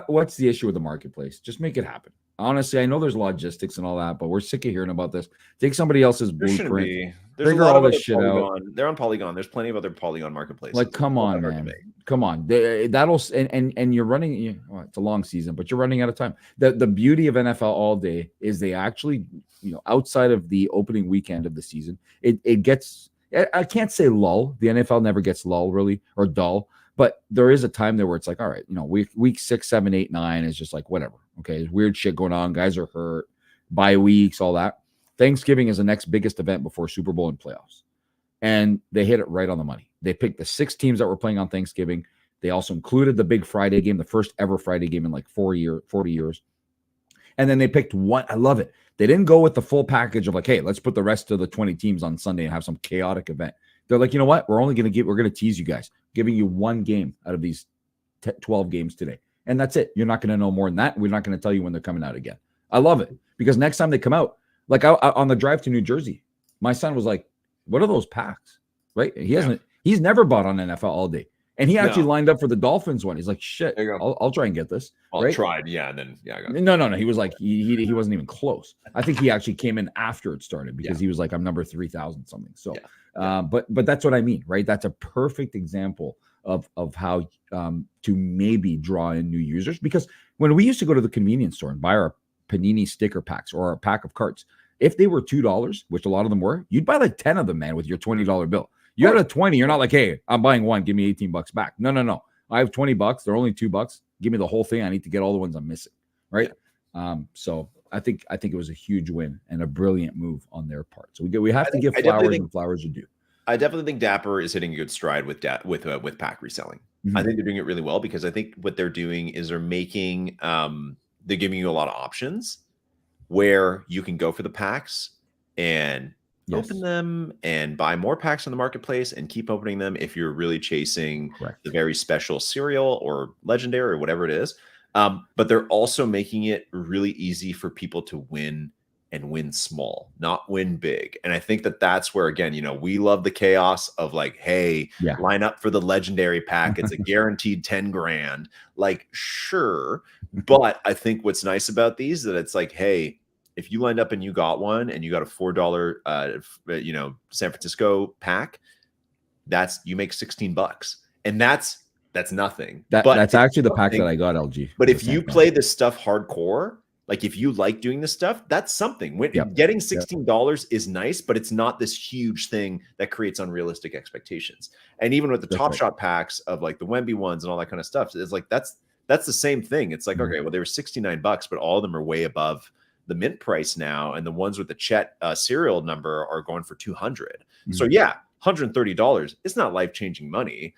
what's the issue with the marketplace? Just make it happen. Honestly, I know there's logistics and all that, but we're sick of hearing about this. Take somebody else's blueprint. There's figure all this shit out. They're on Polygon. There's plenty of other Polygon marketplaces. Like, come on, man. Come on. That'll and you're running. It's a long season, but you're running out of time. The beauty of NFL All Day is they actually, outside of the opening weekend of the season, it gets. I can't say lull. The NFL never gets lull really or dull, but there is a time there where it's like, all right, week 6, 7, 8, 9 is just like whatever. Okay, there's weird shit going on. Guys are hurt. Bye weeks, all that. Thanksgiving is the next biggest event before Super Bowl and playoffs. And they hit it right on the money. They picked the 6 teams that were playing on Thanksgiving. They also included the big Friday game, the first ever Friday game in like 40 years. And then they picked one. I love it. They didn't go with the full package of like, hey, let's put the rest of the 20 teams on Sunday and have some chaotic event. They're like, you know what? We're going to tease you guys, giving you one game out of these 12 games today. And that's it. You're not going to know more than that. We're not going to tell you when they're coming out again. I love it because next time they come out, like on the drive to New Jersey, my son was like, what are those packs? Right? He's never bought on NFL All Day. And he actually lined up for the Dolphins one. He's like, shit, I'll try and get this. I tried. Yeah. And then, I got it. No. He was like, he wasn't even close. I think he actually came in after it started because he was like, I'm number 3,000 something. So, but that's what I mean, right? That's a perfect example of how to maybe draw in new users. Because when we used to go to the convenience store and buy our Panini sticker packs or a pack of cards, if they were $2, which a lot of them were, you'd buy like 10 of them, man, with your $20 bill. You had a 20. You're not like, hey, I'm buying one. Give me $18 back. No. I have $20. They're only $2. Give me the whole thing. I need to get all the ones I'm missing. Right. So I think it was a huge win and a brilliant move on their part. So we have to give flowers and flowers are due. I definitely think Dapper is hitting a good stride with pack reselling. I think they're doing it really well because I think what they're doing is they're making they're giving you a lot of options where you can go for the packs and open them and buy more packs on the marketplace and keep opening them if you're really chasing the very special serial or legendary or whatever it is. But they're also making it really easy for people to win and win small, not win big. And I think that that's where, again, we love the chaos of like, hey, line up for the legendary pack. It's a guaranteed 10 grand. Like, sure. But I think what's nice about these that it's like, hey, if you lined up and you got one and you got a $4, San Francisco pack, you make $16. And that's nothing. That's actually the pack that I got, LG. But if you play this stuff hardcore, like if you like doing this stuff, that's something. Getting $16 is nice, but it's not this huge thing that creates unrealistic expectations. And even with the Top Shot packs of like the Wemby ones and all that kind of stuff, it's like that's the same thing. It's like, okay, well, they were $69, but all of them are way above the mint price now, and the ones with the Chet serial number are going for $200. So $130. It's not life-changing money.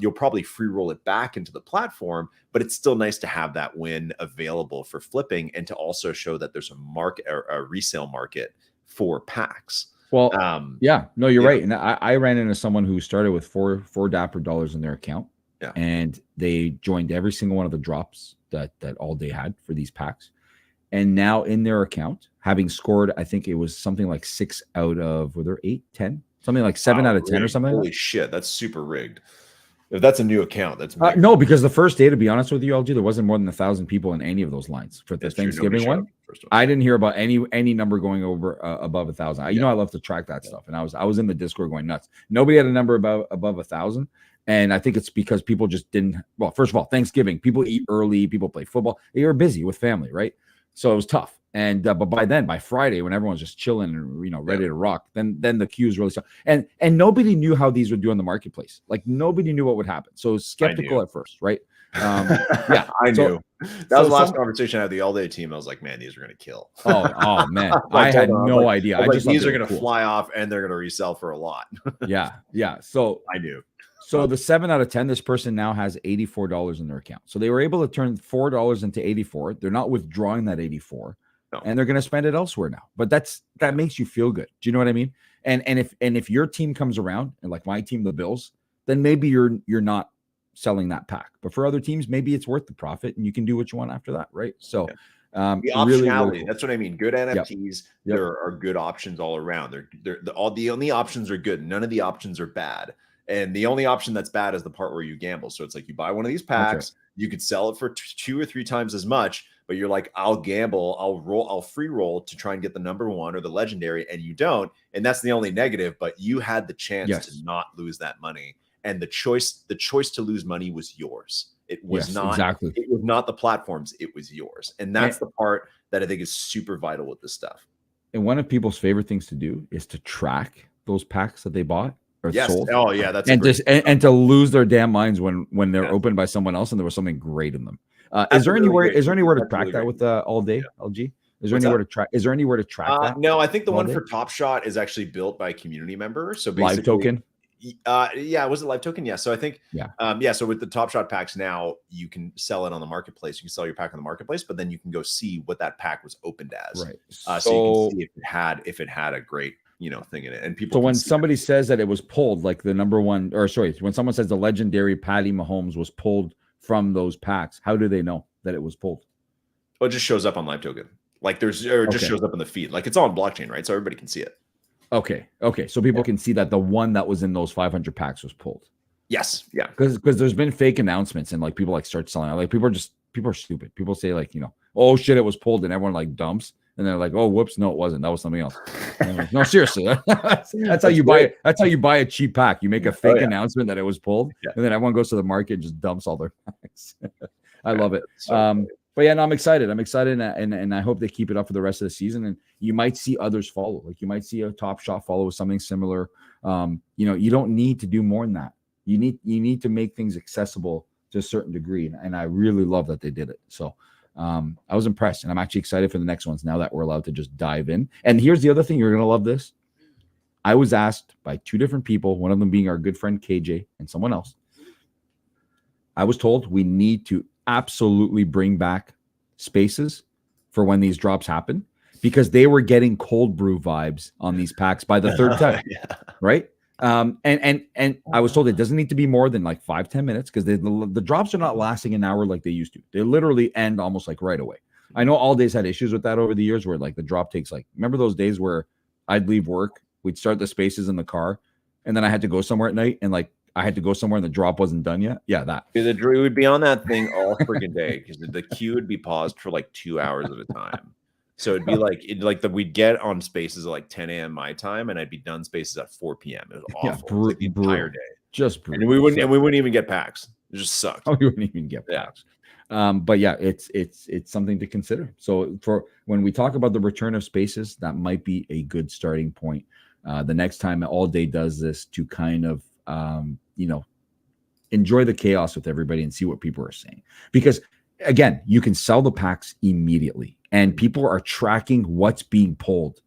You'll probably free roll it back into the platform, but it's still nice to have that win available for flipping and to also show that there's a market or a resale market for packs. Well, you're right. And I ran into someone who started with four Dapper dollars in their account, and they joined every single one of the drops that All Day had for these packs. And now in their account, having scored, I think it was something like 6 out of, were there 8, 10? Something like 7 out of 10 or something. Holy shit, that's super rigged. If that's a new account, that's no, because the first day, to be honest with you, LG, there wasn't more than 1,000 people in any of those lines for the Thanksgiving one. I didn't hear about any number going over above 1,000. I love to track that stuff, and I was in the Discord going nuts. Nobody had a number above 1,000, and I think it's because people just didn't. Well, first of all, Thanksgiving, people eat early, people play football. They were busy with family, right? So it was tough. And but by Friday, when everyone's just chilling and ready to rock, then the queues really started. And nobody knew how these would do in the marketplace. Like nobody knew what would happen. So it was skeptical at first, right? I knew. That was the last conversation I had with the All Day team. I was like, man, these are going to kill. Oh man, I had no idea. I just these are going to fly off and they're going to resell for a lot. Yeah. So I knew. So the 7 out of 10, this person now has $84 in their account. So they were able to turn $4 into 84. They're not withdrawing that 84. No. And they're going to spend it elsewhere now. But that makes you feel good. Do you know what I mean? And if your team comes around, and like my team, the Bills, then maybe you're not selling that pack. But for other teams, maybe it's worth the profit, and you can do what you want after that, right? So the optionality, really cool. That's what I mean. Good NFTs, there are good options all around. The only options are good. None of the options are bad. And the only option that's bad is the part where you gamble. So it's like you buy one of these packs, you could sell it for 2 or 3 times as much, but you're like, I'll gamble, I'll free roll to try and get the number 1 or the legendary, and you don't. And that's the only negative, but you had the chance to not lose that money. And the choice to lose money was yours. It was it was not the platforms, it was yours. And that's the part that I think is super vital with this stuff. And one of people's favorite things to do is to track those packs that they bought. Sold. Oh yeah, that's and to lose their damn minds when they're opened by someone else and there was something great in them. Is there anywhere to track that with All Day LG? Is there anywhere to track? Is there anywhere to track that? No, I think the one for Top Shot is actually built by a community member. So basically, Live Token. Was it Live Token? Yeah. So I think so with the Top Shot packs now, you can sell it on the marketplace. You can sell your pack on the marketplace, but then you can go see what that pack was opened as. Right. So you can see if it had a great thing in it. And people. So when somebody says that it was pulled, like the number 1, or sorry, when someone says the legendary Patty Mahomes was pulled from those packs, how do they know that it was pulled? Well, it just shows up on Live Token. Like it just shows up in the feed. Like it's all on blockchain, right? So everybody can see it. Okay. So people can see that the one that was in those 500 packs was pulled. Yes. Yeah. Because there's been fake announcements and like people like start selling it. Like people are stupid. People say like, oh shit, it was pulled, and everyone like dumps. And they're like, oh, whoops, no, it wasn't. That was something else. Like, no, seriously. That's how you buy it. That's how you buy a cheap pack. You make a fake announcement that it was pulled, and then everyone goes to the market and just dumps all their packs. I love it. But yeah, no, I'm excited. And I hope they keep it up for the rest of the season. And you might see others follow. Like you might see a Top Shot follow with something similar. You don't need to do more than that. You need to make things accessible to a certain degree. And I really love that they did it. So I was impressed, and I'm actually excited for the next ones now that we're allowed to just dive in. And here's the other thing, you're gonna love this. I was asked by two different people, one of them being our good friend KJ and someone else. I was told we need to absolutely bring back spaces for when these drops happen, because they were getting cold brew vibes on these packs by the third time. Yeah. Right. And I was told it doesn't need to be more than like 5-10 minutes, because the drops are not lasting an hour like they used to. They literally end almost like right away. I know All Day's had issues with that over the years, where like the drop takes like, remember those days where I'd leave work, we'd start the spaces in the car, and then I had to go somewhere at night, and like I had to go somewhere and the drop wasn't done yet. Yeah, that. The Drew would be on that thing all freaking day, because the queue would be paused for like 2 hours at a time. So it'd be like we'd get on spaces at like 10 a.m. my time, and I'd be done spaces at 4 p.m. It was awful. Yeah, It was like the entire day. Just brutal. And we wouldn't even get packs. It just sucked. Oh, you wouldn't even get packs. But yeah, it's something to consider. So for when we talk about the return of spaces, that might be a good starting point. The next time All Day does this, to kind of enjoy the chaos with everybody and see what people are saying. Because again, you can sell the packs immediately, and people are tracking what's being pulled,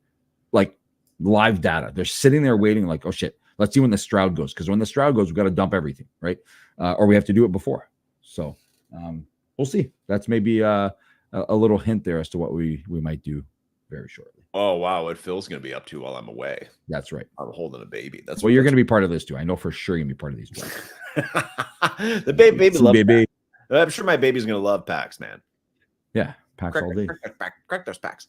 like live data. They're sitting there waiting, like, oh shit, let's see when the Stroud goes. Because when the Stroud goes, we've got to dump everything, right? Or we have to do it before. So we'll see. That's maybe a little hint there as to what we might do very shortly. Oh wow, what Phil's going to be up to while I'm away. That's right. I'm holding a baby. That's well, you're going to be part of this too. I know for sure you're going to be part of these drops. The baby loves baby. I'm sure my baby's going to love packs, man. Yeah, packs all day. Crack those packs.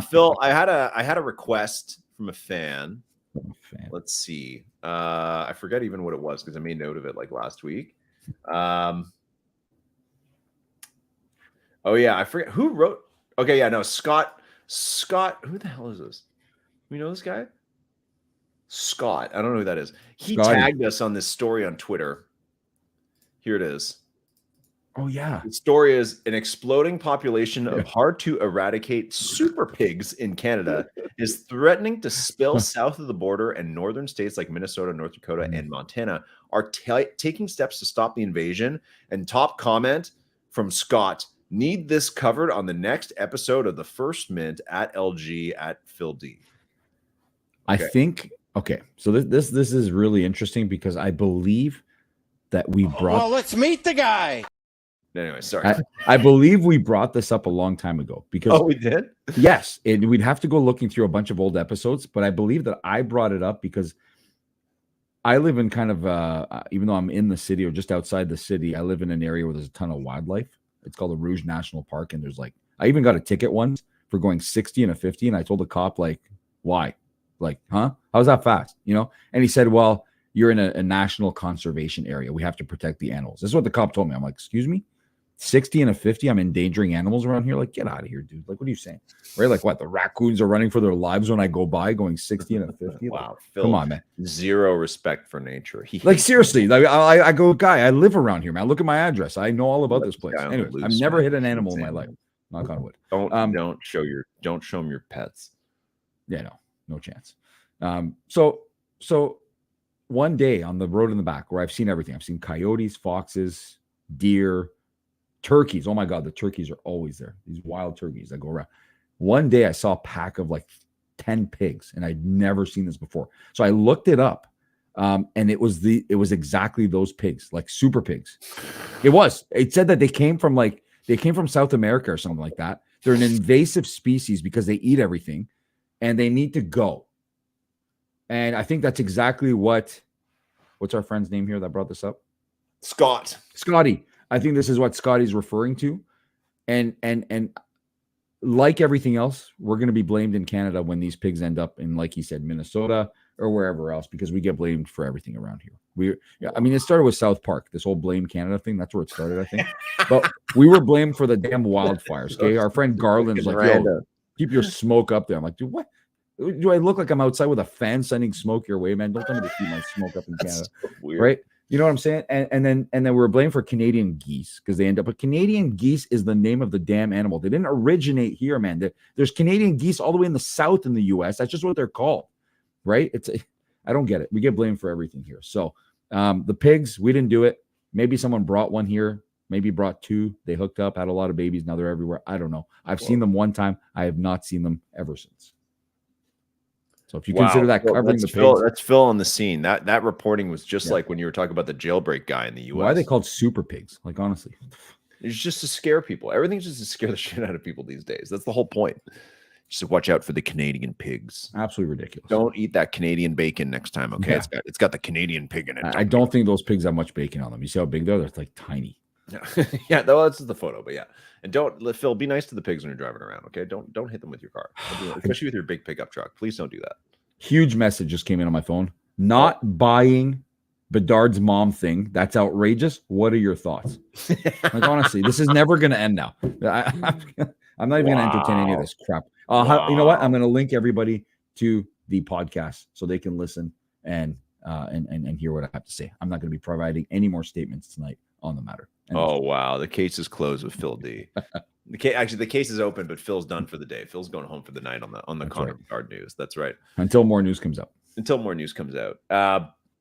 Phil, I had a request from a fan. Let's see. I forget even what it was, because I made note of it like last week. Oh yeah, I forget who wrote. Okay, yeah, no, Scott. Who the hell is this? We know this guy? Scott. I don't know who that is. He tagged us on this story on Twitter. Here it is. Oh yeah. The story is: an exploding population of hard to eradicate super pigs in Canada is threatening to spill south of the border, and northern states like Minnesota, North Dakota, and Montana are taking steps to stop the invasion. And top comment from Scott: need this covered on the next episode of the First Mint at LG at Phil D. Okay. I think so this is really interesting, because I believe that we brought. Well, let's meet the guy. Anyway, sorry. I believe we brought this up a long time ago, because we did. Yes, we'd have to go looking through a bunch of old episodes, but I believe that I brought it up because I live in kind of even though I'm in the city or just outside the city, I live in an area where there's a ton of wildlife. It's called the Rouge National Park, and there's I even got a ticket once for going 60 and a 50, and I told the cop, like, why? Like, huh? How's that fast? And he said, well, you're in a national conservation area. We have to protect the animals. This is what the cop told me. I'm like, excuse me? 60 and a 50, I'm endangering animals around here? Like, get out of here, dude. Like, what are you saying? Right? Like, what? The raccoons are running for their lives when I go by going 60 and a 50? Wow. Like, Phil, come on, man. Zero respect for nature. Like, seriously. Like, I go, guy, I live around here, man. Look at my address. I know all about this place. Anyway, I've never hit an animal in my life. Knock on wood. Don't show them your pets. Yeah, no chance. So one day on the road in the back, where I've seen everything. I've seen coyotes, foxes, deer, turkeys. Oh my God, the turkeys are always there. These wild turkeys that go around. One day I saw a pack of like 10 pigs, and I'd never seen this before. So I looked it up, and it was exactly those pigs, like super pigs. It said that they came from South America or something like that. They're an invasive species because they eat everything, and they need to go. And I think that's exactly what's our friend's name here that brought this up? Scotty. I think this is what Scotty's referring to. And like everything else, we're going to be blamed in Canada when these pigs end up in, like he said, Minnesota or wherever else, because we get blamed for everything around here. It started with South Park, this whole blame Canada thing. That's where it started, I think. But we were blamed for the damn wildfires. Okay, our friend Garland's like, yo, keep your smoke up there. I'm like, dude, what? Do I look like I'm outside with a fan sending smoke your way, man? Don't tell me to keep my smoke up in Canada, so right? You know what I'm saying? And then we're blamed for Canadian geese because they end up. But Canadian geese is the name of the damn animal. They didn't originate here, man. There's Canadian geese all the way in the south in the U.S. That's just what they're called, right? I don't get it. We get blamed for everything here. So the pigs, we didn't do it. Maybe someone brought one here. Maybe brought two. They hooked up, had a lot of babies. Now they're everywhere. I don't know. I've seen them one time. I have not seen them ever since. So if you consider that covering the pigs, that's Phil on the scene. That reporting was just like when you were talking about the jailbreak guy in the U.S. Why are they called super pigs? Like, honestly, it's just to scare people. Everything's just to scare the shit out of people these days. That's the whole point. Just to watch out for the Canadian pigs. Absolutely ridiculous. Don't eat that Canadian bacon next time, okay? Yeah. It's got the Canadian pig in it. I don't think those pigs have much bacon on them. You see how big they are? They're like tiny. Yeah, that's the photo, but yeah. And Phil, be nice to the pigs when you're driving around, okay? Don't hit them with your car, especially with your big pickup truck. Please don't do that. Huge message just came in on my phone. Not buying Bedard's mom thing. That's outrageous. What are your thoughts? Like, honestly, this is never going to end now. I'm not even going to entertain any of this crap. You know what? I'm going to link everybody to the podcast so they can listen and hear what I have to say. I'm not going to be providing any more statements tonight on the matter. Oh, wow. The case is closed with Phil D. The case is open, but Phil's done for the day. Phil's going home for the night on the Connor Bedard news. That's right. Until more news comes out.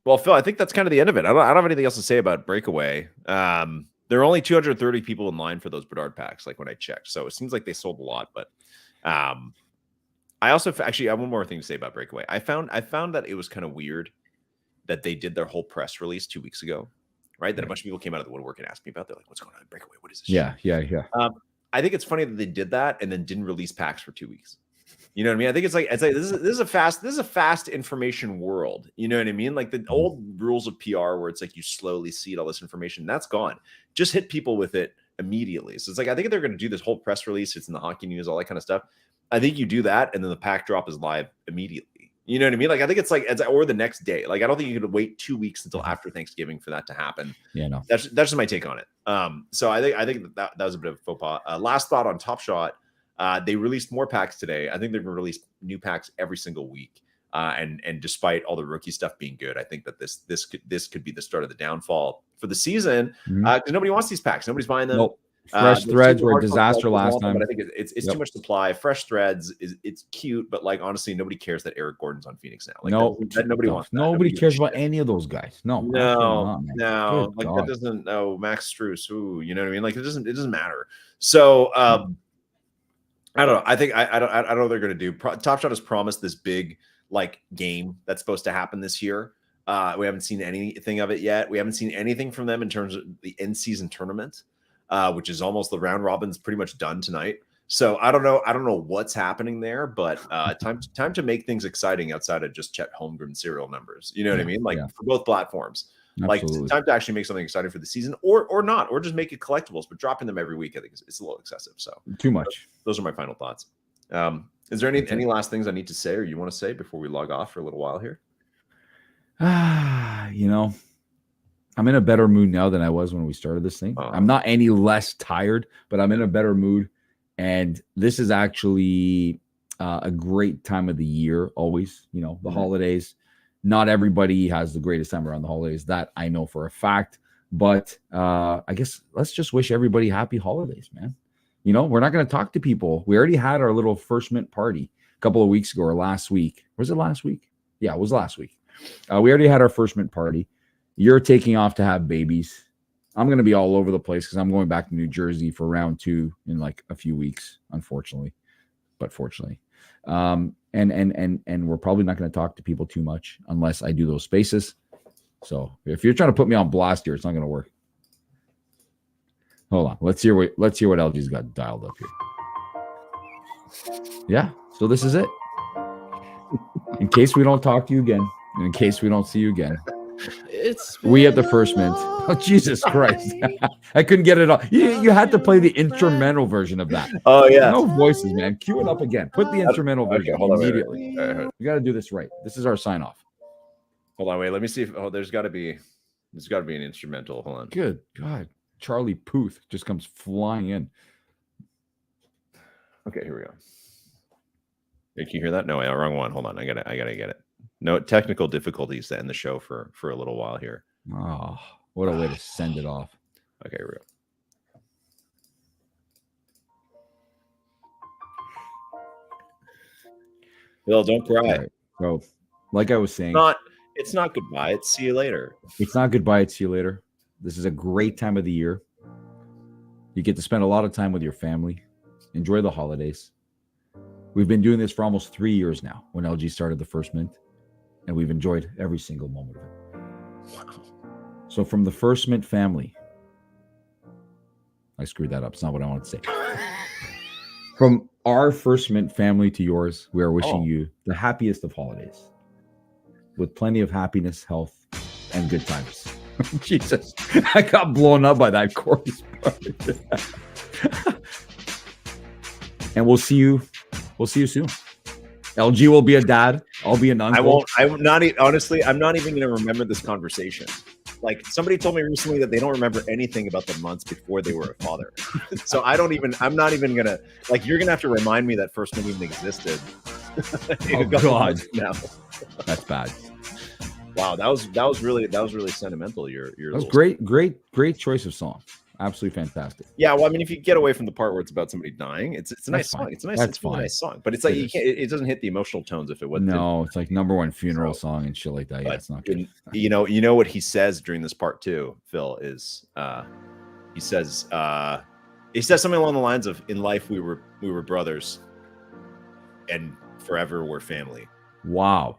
Well, Phil, I think that's kind of the end of it. I don't have anything else to say about Breakaway. There are only 230 people in line for those Bedard packs, like when I checked. So it seems like they sold a lot. But I also actually have one more thing to say about Breakaway. I found that it was kind of weird that they did their whole press release 2 weeks ago, right? That a bunch of people came out of the woodwork and asked me about. They're like, "What's going on in Breakaway? What is this?" Yeah. I think it's funny that they did that and then didn't release packs for 2 weeks. You know what I mean? I think it's like this is a fast information world. You know what I mean? Like the old rules of PR where it's like you slowly seed all this information. That's gone. Just hit people with it immediately. So it's like I think they're going to do this whole press release. It's in the hockey news, all that kind of stuff. I think you do that, and then the pack drop is live immediately. You know what I mean? Like I think it's or the next day. Like I don't think you could wait 2 weeks until after Thanksgiving for that to happen. Yeah, no. That's just my take on it. So I think that was a bit of a faux pas. Last thought on Top Shot. They released more packs today. I think they're going to release new packs every single week. And despite all the rookie stuff being good, I think that this could be the start of the downfall for the season because nobody wants these packs. Nobody's buying them. Nope. Fresh threads were a disaster last time. But I think it's too much supply. Fresh threads it's cute, but like honestly, nobody cares that Eric Gordon's on Phoenix now. Like nobody wants that. Nobody cares about any of those guys. No. Like that doesn't. No, Max Strus. Ooh, you know what I mean? Like it doesn't matter. So I don't know. I think I don't know what they're going to do. Top Shot has promised this big like game that's supposed to happen this year. We haven't seen anything of it yet. We haven't seen anything from them in terms of the end season tournament, which is almost the round robin's pretty much done tonight. So I don't know what's happening there, but time to make things exciting outside of just Chet Holmgren serial numbers. You know what I mean? Like for both platforms. Absolutely. Like time to actually make something exciting for the season, or not, or just make it collectibles. But dropping them every week, I think it's a little excessive. So too much. Those are my final thoughts. Is there any last things I need to say or you want to say before we log off for a little while here? You know, I'm in a better mood now than I was when we started this thing. I'm not any less tired, but I'm in a better mood, and this is actually a great time of the year. Always, you know, the holidays. Not everybody has the greatest time around the holidays. That I know for a fact. But I guess let's just wish everybody happy holidays, man. You know, we're not going to talk to people. We already had our little first mint party a couple of weeks ago or last week. Was it last week? Yeah, it was last week. We already had our first mint party. You're taking off to have babies. I'm going to be all over the place because I'm going back to New Jersey for round 2 in like a few weeks, unfortunately. But fortunately. And we're probably not going to talk to people too much unless I do those spaces. So if you're trying to put me on blast here, it's not going to work. Hold on. Let's hear what LG's got dialed up here. Yeah. So this is it. In case we don't talk to you again, and in case we don't see you again, we have the first mint. Oh, Jesus Christ. I couldn't get it off. You had to play the instrumental version of that. Oh, yeah. No voices, man. Cue it up again. Put the instrumental version immediately. We got to do this right. This is our sign off. Hold on, wait. Let me see if there's got to be an instrumental. Hold on. Good God. Charlie Puth just comes flying in. Okay, here we go. Can you hear that? No, wrong one. Hold on. I gotta get it. No technical difficulties to end the show for a little while here. Oh, what a way to send it off. Okay, real. Bill, don't cry. Right. So, like I was saying, It's not goodbye. It's see you later. it's not goodbye. It's see you later. This is a great time of the year. You get to spend a lot of time with your family. Enjoy the holidays. We've been doing this for almost 3 years now when LG started the First Mint, and we've enjoyed every single moment of it. Wow. So from the First Mint family, I screwed that up. It's not what I wanted to say. From our First Mint family to yours, we are wishing you the happiest of holidays with plenty of happiness, health, and good times. Jesus, I got blown up by that chorus. And we'll see you soon. LG will be a dad. I'll be an uncle. Honestly, I'm not even going to remember this conversation. Like, somebody told me recently that they don't remember anything about the months before they were a father. So I'm not even going to, like, you're going to have to remind me that First Mint even existed. Oh God. Now. That's bad. Wow, that was really sentimental. Your that was great choice of song. Absolutely fantastic. Yeah, well, I mean, if you get away from the part where it's about somebody dying, it's a nice song. It's a nice, That's it's a really fine. nice song. But it's like it doesn't hit the emotional tones if it wasn't. No, it's like #1 funeral song and shit like that. Yeah, it's not good. You know what he says during this part too, Phil, is he says something along the lines of, "In life we were brothers, and forever we're family." Wow.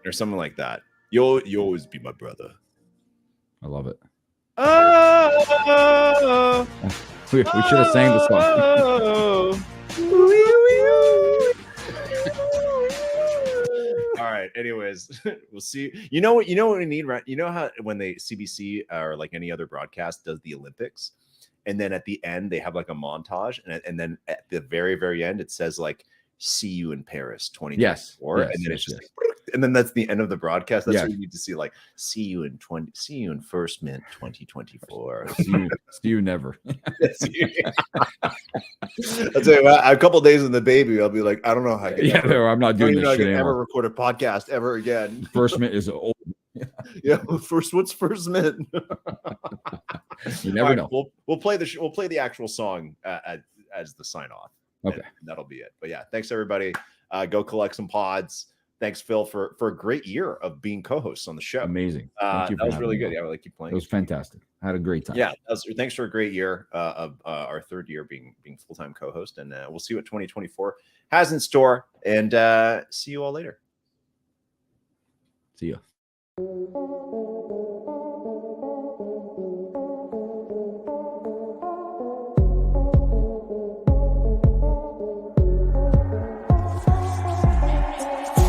Or something like that. You'll always be my brother. I love it. Oh, We should have sang the song. All right. Anyways, we'll see. You know what we need, right? You know how when the CBC or like any other broadcast does the Olympics, and then at the end they have like a montage, and then at the very, very end it says like, "See you in Paris 2024." Yes, and then it's just like, and then that's the end of the broadcast. That's Yeah. what you need to see, like, see you in First Mint 2024. See you never. I'll tell you what, a couple of days in the baby, I'll be like, I don't know how I can I'm not doing this shit ever anymore. record a podcast ever again. First Mint is old. Yeah, what's First Mint? You never know. We'll play the actual song as the sign off. Okay, and that'll be it. But yeah, thanks everybody. Go collect some pods. Thanks, Phil, for a great year of being co-hosts on the show. Amazing. That was really good. Yeah, I like you playing. It was fantastic. I had a great time. Yeah, thanks for a great year of our third year being full-time co-host, and we'll see what 2024 has in store. And see you all later. See ya.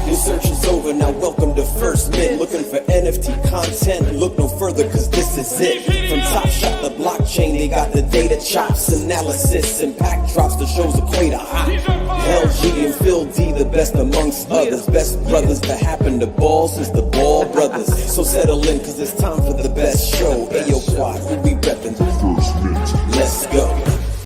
Your search is over, now welcome to First Mint. Looking for NFT content, look no further cause this is it. From Top Shot, the blockchain, they got the data chops, analysis, and pack drops, the show's equator hot. LG and Phil D, the best amongst others. Best brothers that happen to ball since the Ball Brothers. So settle in cause it's time for the best show. Ayo Quad, who we reppin'? Let's go.